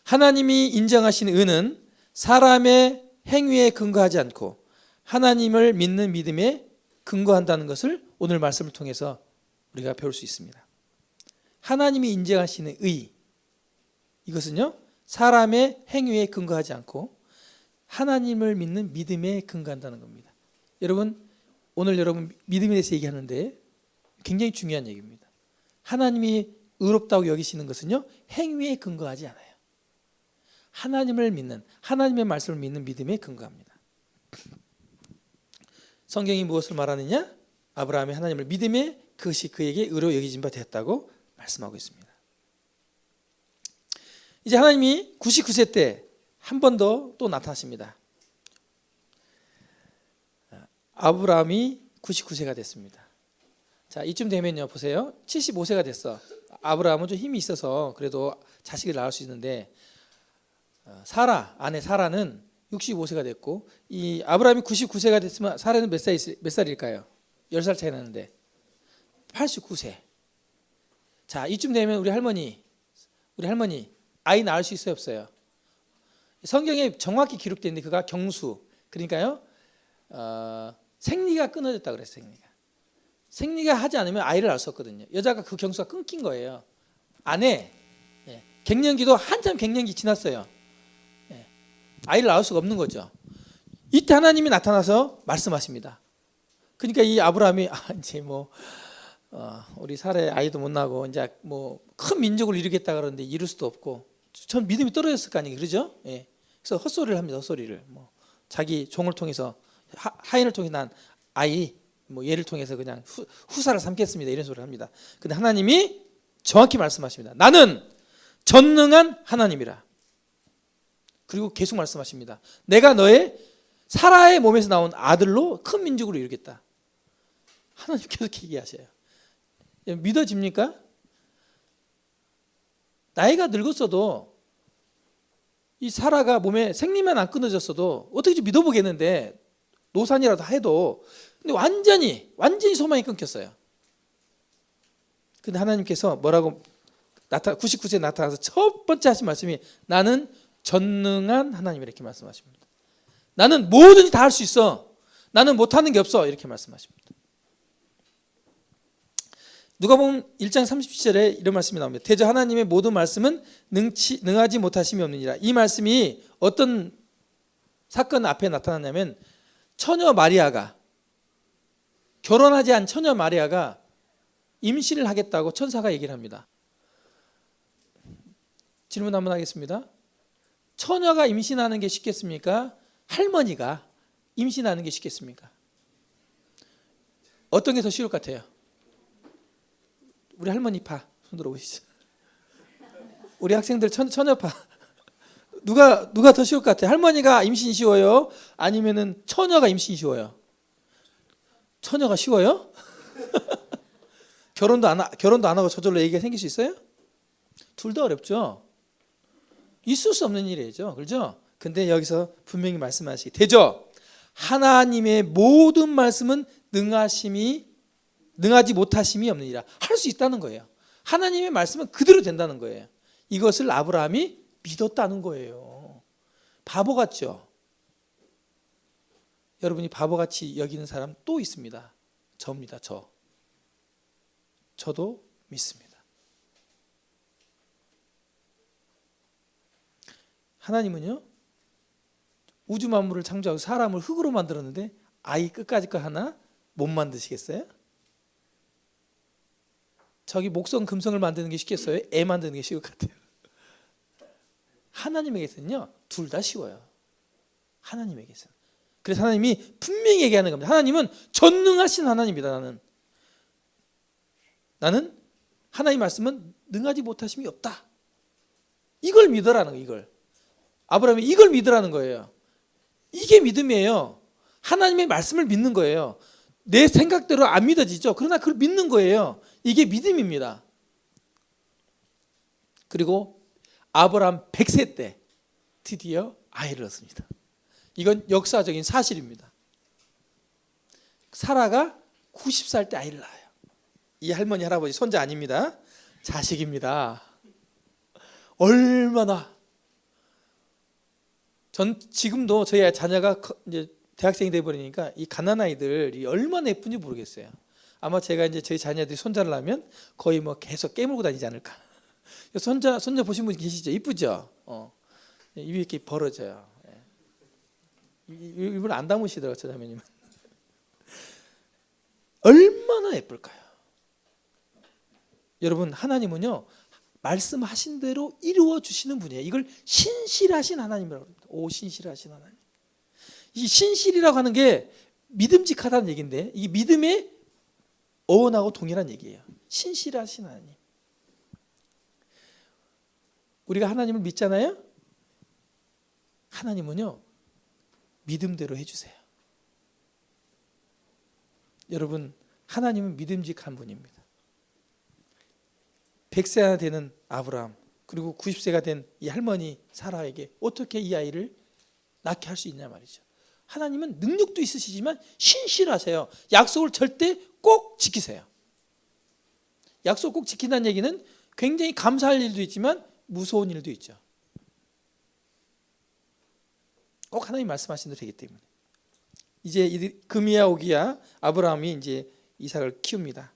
하나님이 인정하시는 의는 사람의 행위에 근거하지 않고 하나님을 믿는 믿음에 근거한다는 것을 오늘 말씀을 통해서 우리가 배울 수 있습니다. 하나님이 인정하시는 의, 이것은요 사람의 행위에 근거하지 않고 하나님을 믿는 믿음에 근거한다는 겁니다. 여러분, 오늘 여러분 믿음에 대해서 얘기하는데 굉장히 중요한 얘기입니다. 하나님이 의롭다고 여기시는 것은요 행위에 근거하지 않아요. 하나님을 믿는, 하나님의 말씀을 믿는 믿음에 근거합니다. 성경이 무엇을 말하느냐? 아브라함이 하나님을 믿음에 그것이 그에게 의로 여겨진 바 되었다고 말씀하고 있습니다. 이제 하나님이 99세 때 한 번 더 또 나타나십니다. 아브라함이 99세가 됐습니다. 자, 이쯤 되면요 보세요. 75세가 됐어. 아브라함은 좀 힘이 있어서 그래도 자식을 낳을 수 있는데, 사라, 아내 사라는 65세가 됐고, 이 아브라함이 99세가 됐으면 사라는 몇 살일까요? 10살 차이 나는데 89세. 자, 이쯤 되면 우리 할머니 아이 낳을 수 있어요, 없어요? 성경에 정확히 기록되는데 그가 경수, 그러니까요 생리가 끊어졌다 그랬어요. 생리가. 생리가 하지 않으면 아이를 낳을 수 없거든요. 여자가 그 경수가 끊긴 거예요. 아내 갱년기도 한참 갱년기 지났어요. 아이를 낳을 수가 없는 거죠. 이때 하나님이 나타나서 말씀하십니다. 그러니까 이 아브라함이 이제 우리 사라의 아이도 못 낳고 이제 큰 민족을 이루겠다 그러는데 이룰 수도 없고 전 믿음이 떨어졌을 거 아니에요, 그러죠? 그래서 헛소리를 합니다. 헛소리를 자기 종을 통해서 하인을 통해 난 아이 얘를 통해서 그냥 후사를 삼겠습니다. 이런 소리를 합니다. 근데 하나님이 정확히 말씀하십니다. 나는 전능한 하나님이라. 그리고 계속 말씀하십니다. 내가 너의 사라의 몸에서 나온 아들로 큰 민족으로 이루겠다. 하나님 계속 얘기하셔요. 믿어집니까? 나이가 늙었어도 이 사라가 몸에 생리만 안 끊어졌어도 어떻게 좀 믿어보겠는데 노산이라도 해도 근데 완전히 소망이 끊겼어요. 근데 하나님께서 뭐라고 99세에 나타나서 첫 번째 하신 말씀이 나는 전능한 하나님이라 이렇게 말씀하십니다. 나는 뭐든지 다 할 수 있어. 나는 못하는 게 없어. 이렇게 말씀하십니다. 누가복음 1장 37절에 이런 말씀이 나옵니다. 대저 하나님의 모든 말씀은 능하지 못하심이 없느니라. 이 말씀이 어떤 사건 앞에 나타났냐면 처녀 마리아가 결혼하지 않은 처녀 마리아가 임신을 하겠다고 천사가 얘기를 합니다. 질문 한번 하겠습니다. 처녀가 임신하는 게 쉽겠습니까? 할머니가 임신하는 게 쉽겠습니까? 어떤 게 더 쉬울 것 같아요? 우리 할머니파 손 들어보시죠. 우리 학생들 처녀파 누가 더 쉬울 것 같아요? 할머니가 임신 쉬워요? 아니면은 처녀가 임신 쉬워요? 처녀가 쉬워요? 결혼도 안 하고 저절로 얘기가 생길 수 있어요? 둘 다 어렵죠. 있을 수 없는 일이죠, 그렇죠? 근데 여기서 분명히 말씀하시기 대저 하나님의 모든 말씀은 능하지 못하심이 없느니라. 할 수 있다는 거예요. 하나님의 말씀은 그대로 된다는 거예요. 이것을 아브라함이 믿었다는 거예요. 바보 같죠? 여러분이 바보같이 여기는 사람 또 있습니다. 저입니다. 저도 믿습니다. 하나님은요 우주 만물을 창조하고 사람을 흙으로 만들었는데 아이 끝까지 거 하나 못 만드시겠어요? 저기 목성 금성을 만드는 게 쉽겠어요? 애 만드는 게 쉬울 것 같아요. 하나님에게서는요 둘 다 쉬워요. 하나님에게서는. 그래서 하나님이 분명히 얘기하는 겁니다. 하나님은 전능하신 하나님이다. 나는 하나님 말씀은 능하지 못하심이 없다. 이걸 믿으라는 거예요. 이걸. 아브라함이 이걸 믿으라는 거예요. 이게 믿음이에요. 하나님의 말씀을 믿는 거예요. 내 생각대로 안 믿어지죠. 그러나 그걸 믿는 거예요. 이게 믿음입니다. 그리고 아브라함 100세 때 드디어 아이를 얻습니다. 이건 역사적인 사실입니다. 사라가 90살 때 아이를 낳아요. 이 할머니 할아버지 손자 아닙니다. 자식입니다. 얼마나 전 지금도 저희 자녀가 이제 대학생이 돼 버리니까 이 가난 아이들이 얼마나 예쁜지 모르겠어요. 아마 제가 이제 저희 자녀들이 손자를 낳으면 거의 계속 깨물고 다니지 않을까. 손자 보신 분 계시죠? 이쁘죠? 입이 이렇게 벌어져요. 입을 안 담으시더라고요, 저 자매님은. 얼마나 예쁠까요? 여러분 하나님은요 말씀하신 대로 이루어 주시는 분이에요. 이걸 신실하신 하나님이라고 합니다. 오 신실하신 하나님. 이 신실이라고 하는 게 믿음직하다는 얘기인데 이 믿음의 어원하고 동일한 얘기예요. 신실하신 하나님. 우리가 하나님을 믿잖아요. 하나님은요 믿음대로 해주세요. 여러분 하나님은 믿음직한 분입니다. 100세가 되는 아브라함 그리고 90세가 된 이 할머니 사라에게 어떻게 이 아이를 낳게 할 수 있냐 말이죠. 하나님은 능력도 있으시지만 신실하세요. 약속을 절대 꼭 지키세요. 약속 꼭 지킨다는 얘기는 굉장히 감사할 일도 있지만 무서운 일도 있죠. 꼭 하나님 말씀하신 대로 되기 때문에 이제 금이야 오기야 아브라함이 이제 이삭을 키웁니다.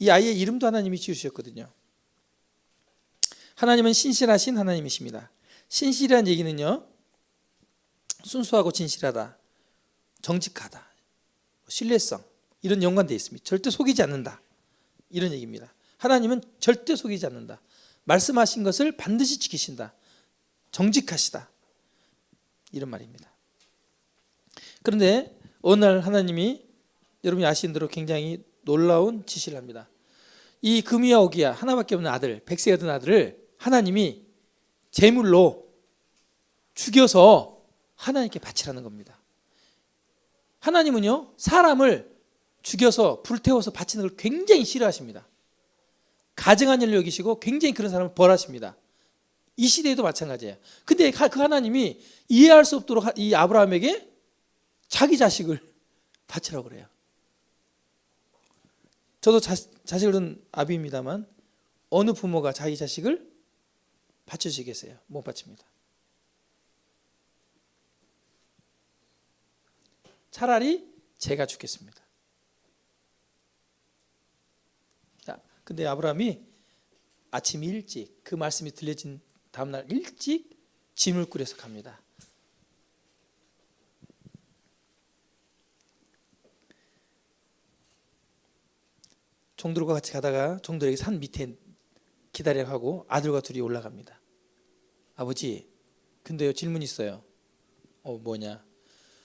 이 아이의 이름도 하나님이 지으셨거든요. 하나님은 신실하신 하나님이십니다. 신실이라는 얘기는요, 순수하고 진실하다, 정직하다, 신뢰성 이런 연관되어 있습니다. 절대 속이지 않는다 이런 얘기입니다. 하나님은 절대 속이지 않는다. 말씀하신 것을 반드시 지키신다. 정직하시다 이런 말입니다. 그런데 어느 날 하나님이 여러분이 아시는 대로 굉장히 놀라운 지시를 합니다. 이 금이와 오기야 하나밖에 없는 아들, 백세가 된 아들을 하나님이 제물로 죽여서 하나님께 바치라는 겁니다. 하나님은요, 사람을 죽여서 불태워서 바치는 걸 굉장히 싫어하십니다. 가증한 일로 여기시고 굉장히 그런 사람을 벌하십니다. 이 시대에도 마찬가지예요. 근데 그 하나님이 이해할 수 없도록 이 아브라함에게 자기 자식을 바치라고 그래요. 저도 자식을 둔 아비입니다만 어느 부모가 자기 자식을 바쳐주시겠어요? 못 바칩니다. 차라리 제가 죽겠습니다. 자, 근데 아브라함이 아침 일찍 그 말씀이 들려진 다음날 일찍 짐을 꾸려서 갑니다. 종들과 같이 가다가 종들에게 산 밑에 기다리라고 하고 아들과 둘이 올라갑니다. 아버지, 근데요 질문이 있어요. 뭐냐?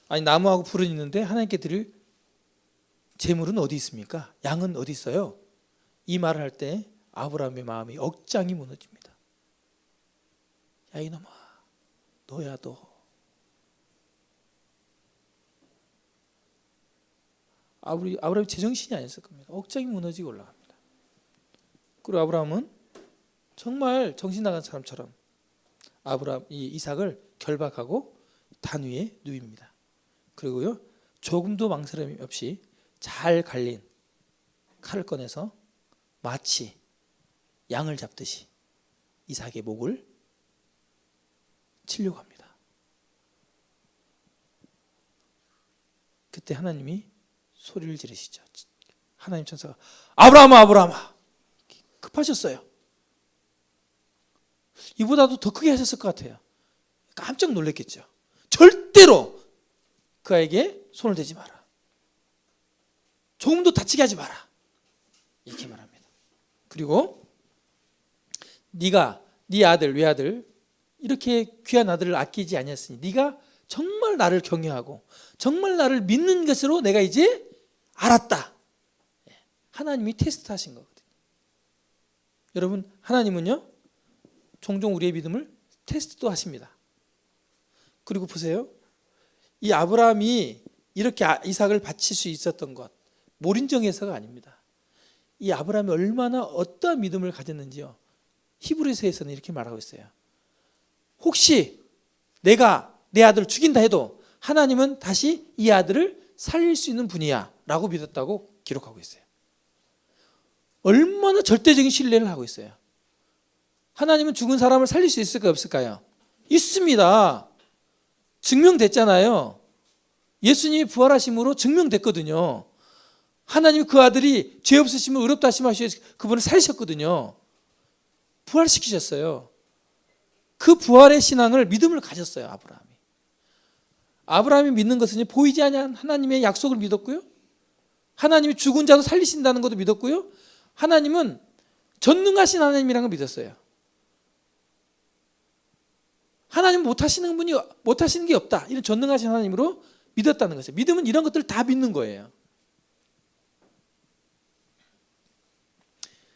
아니 나무하고 불은 있는데 하나님께 드릴 제물은 어디 있습니까? 양은 어디 있어요? 이 말을 할 때 아브라함의 마음이 억장이 무너집니다. 야 이놈아, 너야 너. 아브라함이 제정신이 아니었을 겁니다. 억장이 무너지고 올라갑니다. 그리고 아브라함은 정말 정신 나간 사람처럼 이 이삭을 결박하고 단 위에 누입니다. 그리고요 조금도 망설임 없이 잘 갈린 칼을 꺼내서 마치 양을 잡듯이 이삭의 목을 치려고 합니다. 그때 하나님이 소리를 지르시죠. 하나님 천사가 아브라함아 아브라함아, 급하셨어요. 이보다도 더 크게 하셨을 것 같아요. 깜짝 놀랐겠죠. 절대로 그 아이에게 손을 대지 마라. 조금도 다치게 하지 마라. 이렇게 말합니다. 그리고 네가 네 아들 외아들 이렇게 귀한 아들을 아끼지 아니했으니 네가 정말 나를 경외하고 정말 나를 믿는 것으로 내가 이제 알았다. 하나님이 테스트하신 거거든요. 여러분, 하나님은요 종종 우리의 믿음을 테스트도 하십니다. 그리고 보세요, 이 아브라함이 이렇게 이삭을 바칠 수 있었던 것 몰인정해서가 아닙니다. 이 아브라함이 얼마나 어떠한 믿음을 가졌는지요, 히브리서에서는 이렇게 말하고 있어요. 혹시 내가 내 아들을 죽인다 해도 하나님은 다시 이 아들을 살릴 수 있는 분이야 라고 믿었다고 기록하고 있어요. 얼마나 절대적인 신뢰를 하고 있어요. 하나님은 죽은 사람을 살릴 수 있을까요 없을까요? 있습니다. 증명됐잖아요. 예수님이 부활하심으로 증명됐거든요. 하나님이 그 아들이 죄 없으시면 의롭다 하심을 하셔서 그분을 살리셨거든요. 부활시키셨어요. 그 부활의 신앙을 믿음을 가졌어요. 아브라함이 믿는 것은 보이지 않는 하나님의 약속을 믿었고요, 하나님이 죽은 자도 살리신다는 것도 믿었고요, 하나님은 전능하신 하나님이라는 걸 믿었어요. 하나님 못하시는 분이 못하시는 게 없다, 이런 전능하신 하나님으로 믿었다는 것이에요. 믿음은 이런 것들을 다 믿는 거예요.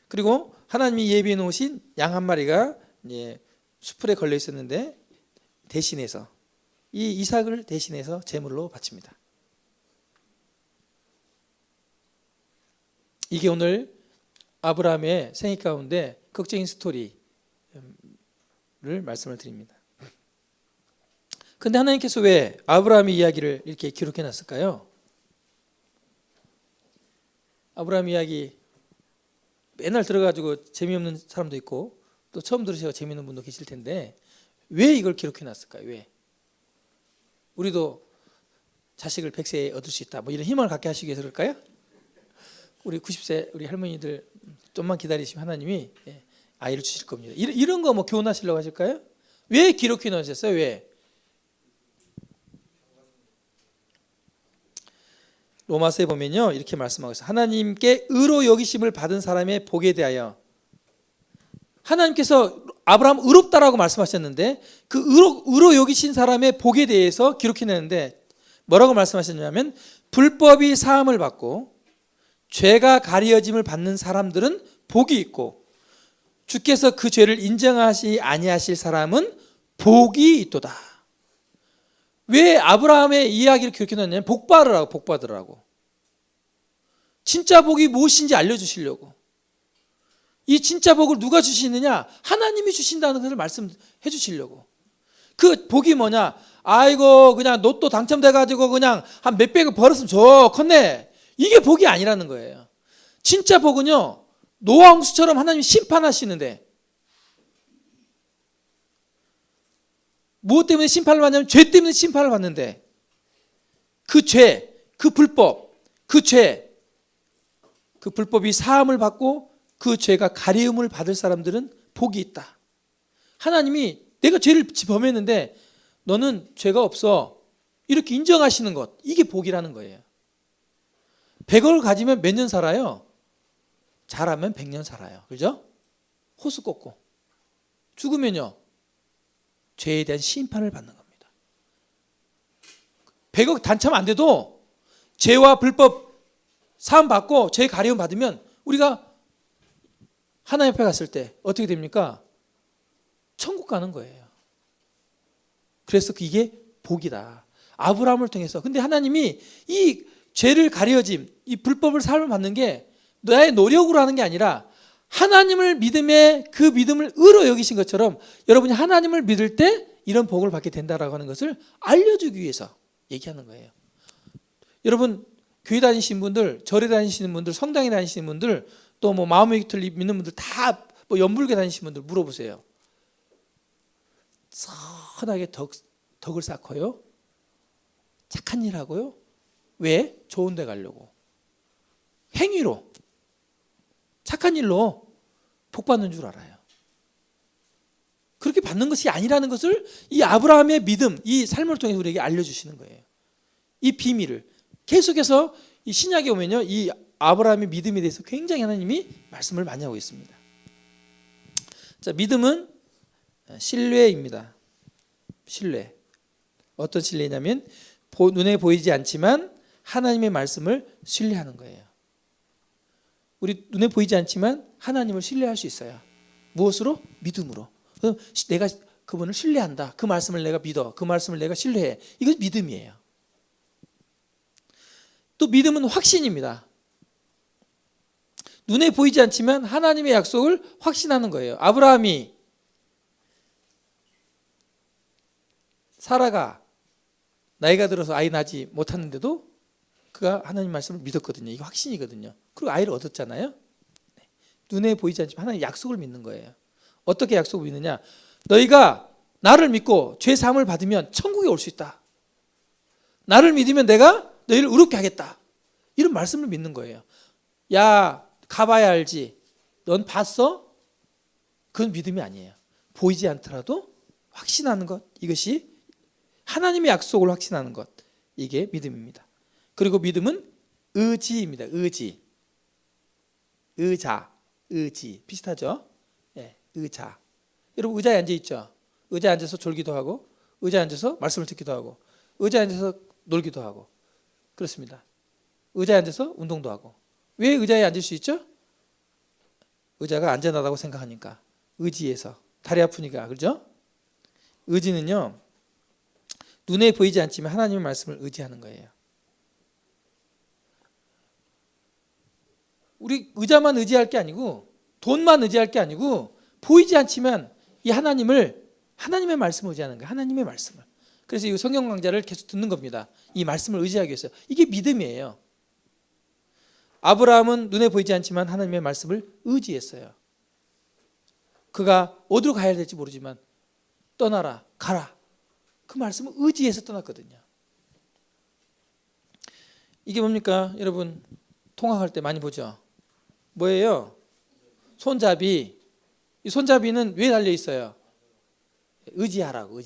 그리고 하나님이 예비해 놓으신 양 한 마리가 수풀에 걸려 있었는데 대신해서 이 이삭을 대신해서 제물로 바칩니다. 이게 오늘 아브라함의 생애 가운데 극적인 스토리를 말씀을 드립니다. 근데 하나님께서 왜 아브라함의 이야기를 이렇게 기록해 놨을까요? 아브라함 이야기 맨날 들어가지고 재미없는 사람도 있고 또 처음 들으셔서 재미있는 분도 계실 텐데 왜 이걸 기록해 놨을까요? 왜? 우리도 자식을 100세에 얻을 수 있다, 뭐 이런 희망을 갖게 하시기 위해서 그럴까요? 우리 90세 우리 할머니들 좀만 기다리시면 하나님이 아이를 주실 겁니다. 이런 거 뭐 교훈하시려고 하실까요? 왜 기록해 놓으셨어요? 왜? 로마서에 보면요 이렇게 말씀하고 있어요. 하나님께 의로 여기심을 받은 사람의 복에 대하여, 하나님께서 아브라함 의롭다라고 말씀하셨는데 그 의로 여기신 사람의 복에 대해서 기록해내는데 뭐라고 말씀하셨냐면, 불법이 사함을 받고 죄가 가리어짐을 받는 사람들은 복이 있고 주께서 그 죄를 인정하시 아니하실 사람은 복이 있도다. 왜 아브라함의 이야기를 기록해놨냐면 복 받으라고. 진짜 복이 무엇인지 알려주시려고. 이 진짜 복을 누가 주시느냐? 하나님이 주신다는 것을 말씀해 주시려고. 그 복이 뭐냐? 아이고 그냥 로또 당첨돼가지고 그냥 한 몇백을 벌었으면 좋겠네. 이게 복이 아니라는 거예요. 진짜 복은요, 노아 홍수처럼 하나님이 심판하시는데, 무엇 때문에 심판을 받냐면 죄 때문에 심판을 받는데, 그 죄, 그 불법, 그 죄, 그 불법이 사함을 받고 그 죄가 가리움을 받을 사람들은 복이 있다. 하나님이 내가 죄를 범했는데 너는 죄가 없어, 이렇게 인정하시는 것, 이게 복이라는 거예요. 100억을 가지면 몇 년 살아요? 잘하면 100년 살아요. 그죠? 호수 꽂고. 죽으면요, 죄에 대한 심판을 받는 겁니다. 100억 단참 안 돼도 죄와 불법 사함 받고 죄 가리움 받으면 우리가 하나님 앞에 갔을 때 어떻게 됩니까? 천국 가는 거예요. 그래서 이게 복이다. 아브라함을 통해서. 근데 하나님이 이 죄를 가려짐, 이 불법을 삶을 받는 게 나의 노력으로 하는 게 아니라 하나님을 믿음에 그 믿음을 의로 여기신 것처럼 여러분이 하나님을 믿을 때 이런 복을 받게 된다라고 하는 것을 알려주기 위해서 얘기하는 거예요. 여러분 교회 다니시는 분들, 절에 다니시는 분들, 성당에 다니시는 분들, 또 뭐 마음의 기도를 믿는 분들 다 뭐 연불교 다니시는 분들 물어보세요. 선하게 덕을 쌓고요, 착한 일 하고요. 왜? 좋은 데 가려고. 행위로, 착한 일로 복 받는 줄 알아요. 그렇게 받는 것이 아니라는 것을 이 아브라함의 믿음, 이 삶을 통해서 우리에게 알려주시는 거예요. 이 비밀을 계속해서 이 신약에 오면요, 이 아브라함의 믿음에 대해서 굉장히 하나님이 말씀을 많이 하고 있습니다. 자, 믿음은 신뢰입니다. 신뢰. 어떤 신뢰냐면 눈에 보이지 않지만 하나님의 말씀을 신뢰하는 거예요. 우리 눈에 보이지 않지만 하나님을 신뢰할 수 있어요. 무엇으로? 믿음으로. 그럼 내가 그분을 신뢰한다. 그 말씀을 내가 믿어. 그 말씀을 내가 신뢰해. 이건 믿음이에요. 또 믿음은 확신입니다. 눈에 보이지 않지만 하나님의 약속을 확신하는 거예요. 아브라함이 사라가 나이가 들어서 아이 낳지 못하는데도 그가 하나님 말씀을 믿었거든요. 이게 확신이거든요. 그리고 아이를 얻었잖아요. 눈에 보이지 않지만 하나님의 약속을 믿는 거예요. 어떻게 약속을 믿느냐? 너희가 나를 믿고 죄 사함을 받으면 천국에 올 수 있다. 나를 믿으면 내가 너희를 의롭게 하겠다. 이런 말씀을 믿는 거예요. 야, 가봐야 알지. 넌 봤어? 그건 믿음이 아니에요. 보이지 않더라도 확신하는 것, 이것이 하나님의 약속을 확신하는 것, 이게 믿음입니다. 그리고 믿음은 의지입니다. 의지. 의자, 의지 비슷하죠? 네, 의자. 여러분 의자에 앉아 있죠? 의자에 앉아서 졸기도 하고, 의자에 앉아서 말씀을 듣기도 하고, 의자에 앉아서 놀기도 하고, 그렇습니다. 의자에 앉아서 운동도 하고. 왜 의자에 앉을 수 있죠? 의자가 안전하다고 생각하니까. 의지에서. 다리 아프니까. 그렇죠? 의지는요, 눈에 보이지 않지만 하나님의 말씀을 의지하는 거예요. 우리 의자만 의지할 게 아니고, 돈만 의지할 게 아니고, 보이지 않지만 이 하나님의 말씀을 의지하는 거예요. 하나님의 말씀을. 그래서 이 성경 강좌를 계속 듣는 겁니다. 이 말씀을 의지하기 위해서. 이게 믿음이에요. 아브라함은 눈에 보이지 않지만 하나님의 말씀을 의지했어요. 그가 어디로 가야 될지 모르지만 떠나라, 가라. 그 말씀을 의지해서 떠났거든요. 이게 뭡니까? 여러분, 통학할 때 많이 보죠. 뭐예요? 손잡이. 이 손잡이는 왜 달려 있어요? 의지하라고.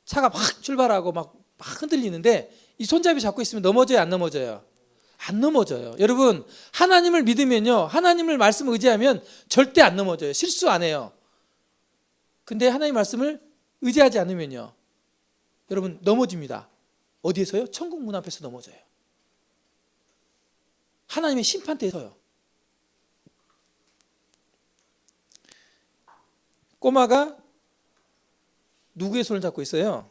차가 막 출발하고 막 흔들리는데 이 손잡이 잡고 있으면 넘어져요, 안 넘어져요? 안 넘어져요. 여러분, 하나님을 믿으면요, 하나님을 말씀을 의지하면 절대 안 넘어져요. 실수 안 해요. 근데 하나님 말씀을 의지하지 않으면요, 여러분 넘어집니다. 어디에서요? 천국 문 앞에서 넘어져요. 하나님의 심판대에서요. 꼬마가 누구의 손을 잡고 있어요?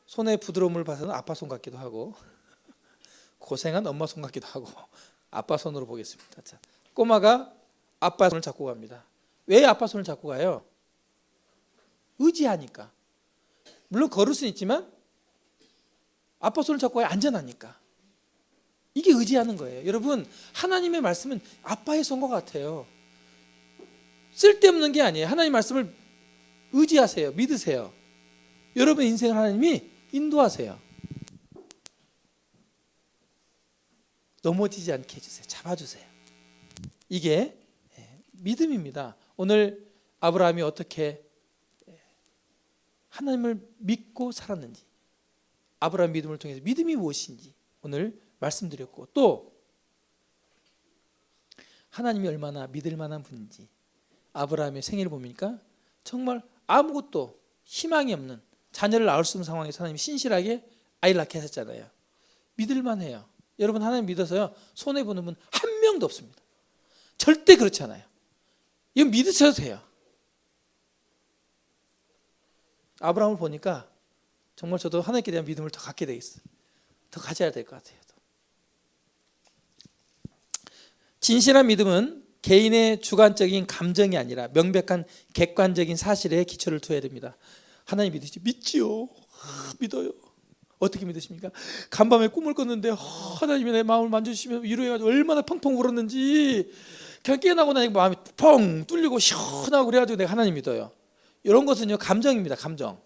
손의 부드러움을 봐서는 아빠 손 같기도 하고 고생한 엄마 손 같기도 하고 아빠 손으로 보겠습니다. 자, 꼬마가 아빠 손을 잡고 갑니다. 왜 아빠 손을 잡고 가요? 의지하니까. 물론 걸을 수는 있지만 아빠 손을 잡고 가야 안전하니까. 이게 의지하는 거예요. 여러분, 하나님의 말씀은 아빠의 손과 같아요. 쓸데없는 게 아니에요. 하나님 말씀을 의지하세요. 믿으세요. 여러분 인생을 하나님이 인도하세요. 넘어지지 않게 해주세요. 잡아주세요. 이게 믿음입니다. 오늘 아브라함이 어떻게 하나님을 믿고 살았는지, 아브라함 믿음을 통해서 믿음이 무엇인지 오늘 말씀드렸고, 또 하나님이 얼마나 믿을 만한 분인지 아브라함의 생애를 보니까 정말 아무것도 희망이 없는, 자녀를 낳을 수 없는 상황에서 하나님이 신실하게 아이를 낳게 하셨잖아요. 믿을 만해요. 여러분, 하나님 믿어서요 손해보는 분 한 명도 없습니다. 절대 그렇지 않아요. 이건 믿으셔도 돼요. 아브라함을 보니까 정말 저도 하나님께 대한 믿음을 더 갖게 되겠어요. 더 가져야 될 것 같아요. 진실한 믿음은 개인의 주관적인 감정이 아니라 명백한 객관적인 사실에 기초를 두어야 됩니다. 하나님 믿으시죠? 믿지요. 믿어요. 어떻게 믿으십니까? 간밤에 꿈을 꿨는데 하나님이 내 마음을 만져주시면 위로해가지고 얼마나 펑펑 울었는지, 그냥 깨어나고 나니까 마음이 펑 뚫리고 시원하고 그래가지고 내가 하나님 믿어요. 이런 것은요 감정입니다. 감정.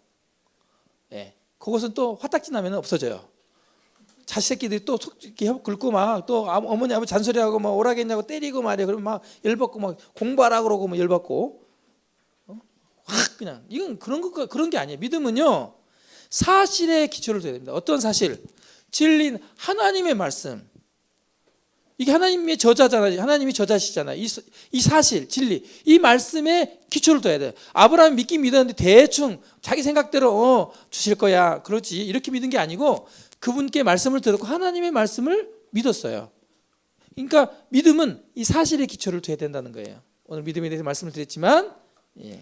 예, 그것은 또 화딱지 나면 없어져요. 자식 새끼들이 또 속 이렇게 긁고 막 또 어머니 아버지 잔소리하고 막 오라겠냐고 때리고 말이야. 그러면 막 열받고 막 공부하라 그러고 막 열받고 확 그냥. 이건 그런 게 아니에요. 믿음은요 사실에 기초를 둬야 됩니다. 어떤 사실? 진리인 하나님의 말씀. 이게 하나님의 저자잖아요. 하나님이 저자시잖아요. 이 사실, 진리, 이 말씀에 기초를 둬야 돼요. 아브라함이 믿긴 믿었는데 대충 자기 생각대로 주실 거야, 그렇지, 이렇게 믿은 게 아니고 그분께 말씀을 듣고 하나님의 말씀을 믿었어요. 그러니까 믿음은 이 사실에 기초를 둬야 된다는 거예요. 오늘 믿음에 대해서 말씀을 드렸지만 이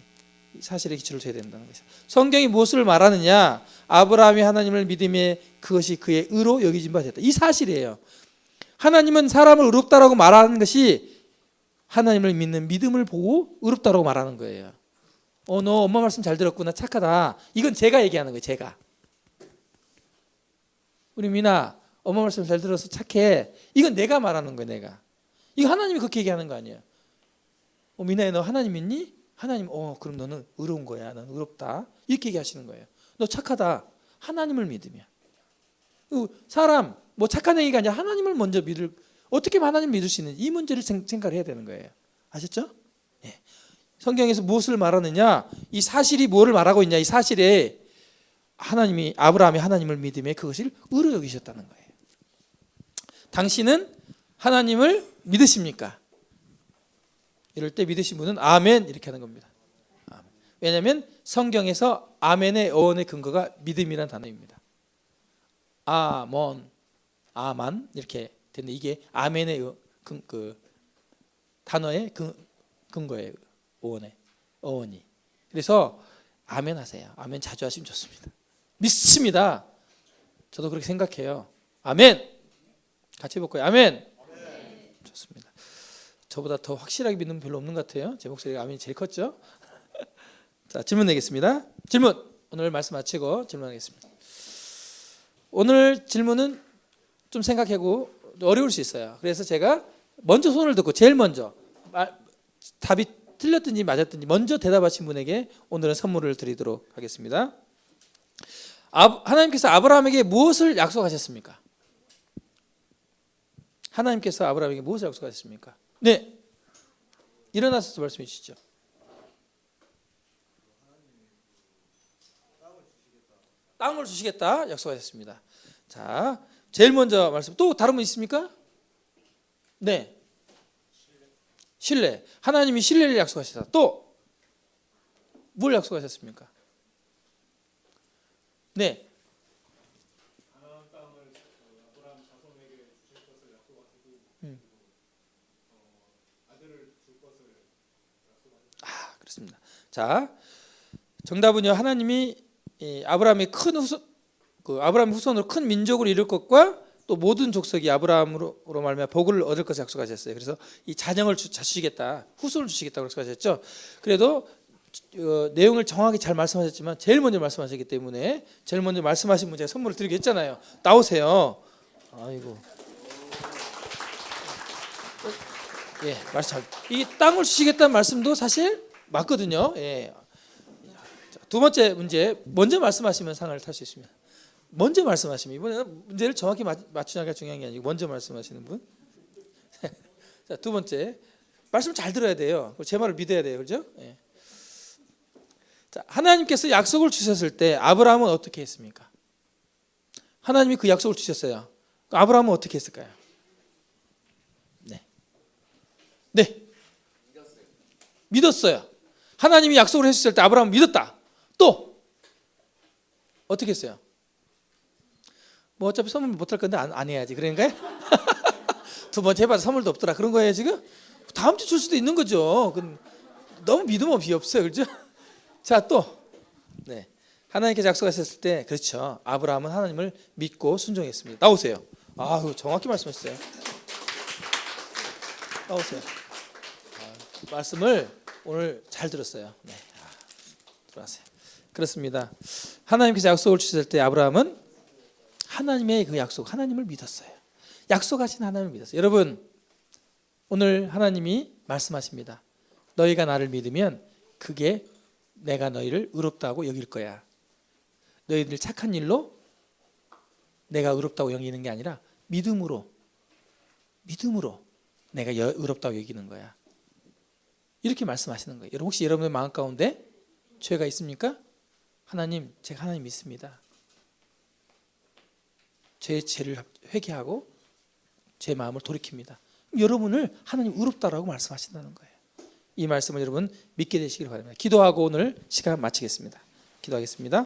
사실에 기초를 둬야 된다는 거예요. 성경이 무엇을 말하느냐? 아브라함이 하나님을 믿음에 그것이 그의 의로 여기진 바 됐다. 이 사실이에요. 하나님은 사람을 의롭다라고 말하는 것이 하나님을 믿는 믿음을 보고 의롭다라고 말하는 거예요. 너 엄마 말씀 잘 들었구나, 착하다. 이건 제가 얘기하는 거예요. 제가. 우리 미나 엄마 말씀 잘 들어서 착해. 이건 내가 말하는 거예요. 내가. 이거 하나님이 그렇게 얘기하는 거 아니에요. 미나야, 너 하나님 믿니? 하나님, 그럼 너는 의로운 거야. 너는 의롭다. 이렇게 얘기하시는 거예요. 너 착하다. 하나님을 믿으면. 사람 뭐 착한 얘기가 아니라 하나님을 먼저 믿을, 어떻게 하나님을 믿을 수 있는지 이 문제를 생각을 해야 되는 거예요. 아셨죠? 네. 성경에서 무엇을 말하느냐? 이 사실이 무엇을 말하고 있냐? 이 사실에 하나님이, 아브라함이 하나님을 믿음에 그것을 의로 여기셨다는 거예요. 당신은 하나님을 믿으십니까? 이럴 때 믿으신 분은 아멘 이렇게 하는 겁니다. 아멘. 왜냐하면 성경에서 아멘의 어원의 근거가 믿음이라는 단어입니다. 아만 이렇게 됐는데 이게 아멘의 단어의 근거예요. 어원이. 그래서 아멘 하세요. 아멘 자주 하시면 좋습니다. 믿습니다. 저도 그렇게 생각해요. 아멘. 같이 해볼까요? 아멘. 좋습니다. 저보다 더 확실하게 믿는 분 별로 없는 것 같아요. 제 목소리가 아멘이 제일 컸죠? 자, 질문 내겠습니다. 질문. 오늘 말씀 마치고 질문하겠습니다. 오늘 질문은 좀 생각하고 어려울 수 있어요. 그래서 제가 먼저 손을 듣고 제일 먼저 답이 틀렸든지 맞았든지 먼저 대답하신 분에게 오늘은 선물을 드리도록 하겠습니다. 하나님께서 아브라함에게 무엇을 약속하셨습니까? 하나님께서 아브라함에게 무엇을 약속하셨습니까? 네, 일어나서 말씀해 주시죠. 땅을 주시겠다 약속하셨습니다. 자, 제일 먼저 말씀. 또 다른 분 있습니까? 네, 신뢰. 하나님이 신뢰를 약속하셨다. 또 뭘 약속하셨습니까? 네, 그렇습니다. 자, 정답은요. 하나님이 아브라함의 큰 후손, 아브라함 후손으로 큰 민족을 이룰 것과 또 모든 족속이 아브라함으로 말미암아 복을 얻을 것을 약속하셨어요. 그래서 이 자녀를 주시겠다, 후손을 주시겠다고 약속하셨죠. 그래도 내용을 정확히 잘 말씀하셨지만 제일 먼저 말씀하셨기 때문에 제일 먼저 말씀하신 분 제가 선물을 드리게 했잖아요. 나오세요. 아이고. 예, 말씀. 이 땅을 주시겠다는 말씀도 사실 맞거든요. 예. 자, 두 번째 문제, 먼저 말씀하시면 상을 탈 수 있습니다. 먼저 말씀하시면, 이번에는 문제를 정확히 맞추냐가 중요한 게 아니고 먼저 말씀하시는 분. 자, 두 번째, 말씀 잘 들어야 돼요. 제 말을 믿어야 돼요, 그렇죠? 예. 자, 하나님께서 약속을 주셨을 때 아브라함은 어떻게 했습니까? 하나님이 그 약속을 주셨어요. 아브라함은 어떻게 했을까요? 네, 믿었어요. 하나님이 약속을 했을 때 아브라함은 믿었다. 또 어떻게 했어요? 뭐 어차피 선물 못할 건데 안 해야지 그런가요? 두 번째 해봐서 선물도 없더라 그런 거예요 지금? 다음 주 줄 수도 있는 거죠. 너무 믿음 없이 없어요, 그렇죠? 자, 또 네, 하나님께서 약속하셨을 때 그렇죠. 아브라함은 하나님을 믿고 순종했습니다. 나오세요. 아우, 정확히 말씀하셨어요. 나오세요. 말씀을 오늘 잘 들었어요. 네, 들어가세요. 그렇습니다. 하나님께서 약속을 주셨을 때 아브라함은 하나님의 그 약속, 하나님을 믿었어요. 약속하신 하나님을 믿었어요. 여러분, 오늘 하나님이 말씀하십니다. 너희가 나를 믿으면 그게 내가 너희를 의롭다고 여길 거야. 너희들 착한 일로 내가 의롭다고 여기는 게 아니라 믿음으로 내가 의롭다고 여기는 거야. 이렇게 말씀하시는 거예요. 여러분, 혹시 여러분의 마음 가운데 죄가 있습니까? 하나님, 제가 하나님 믿습니다. 제 죄를 회개하고 제 마음을 돌이킵니다. 여러분을 하나님 의롭다라고 말씀하신다는 거예요. 이 말씀을 여러분 믿게 되시길 바랍니다. 기도하고 오늘 시간 마치겠습니다. 기도하겠습니다.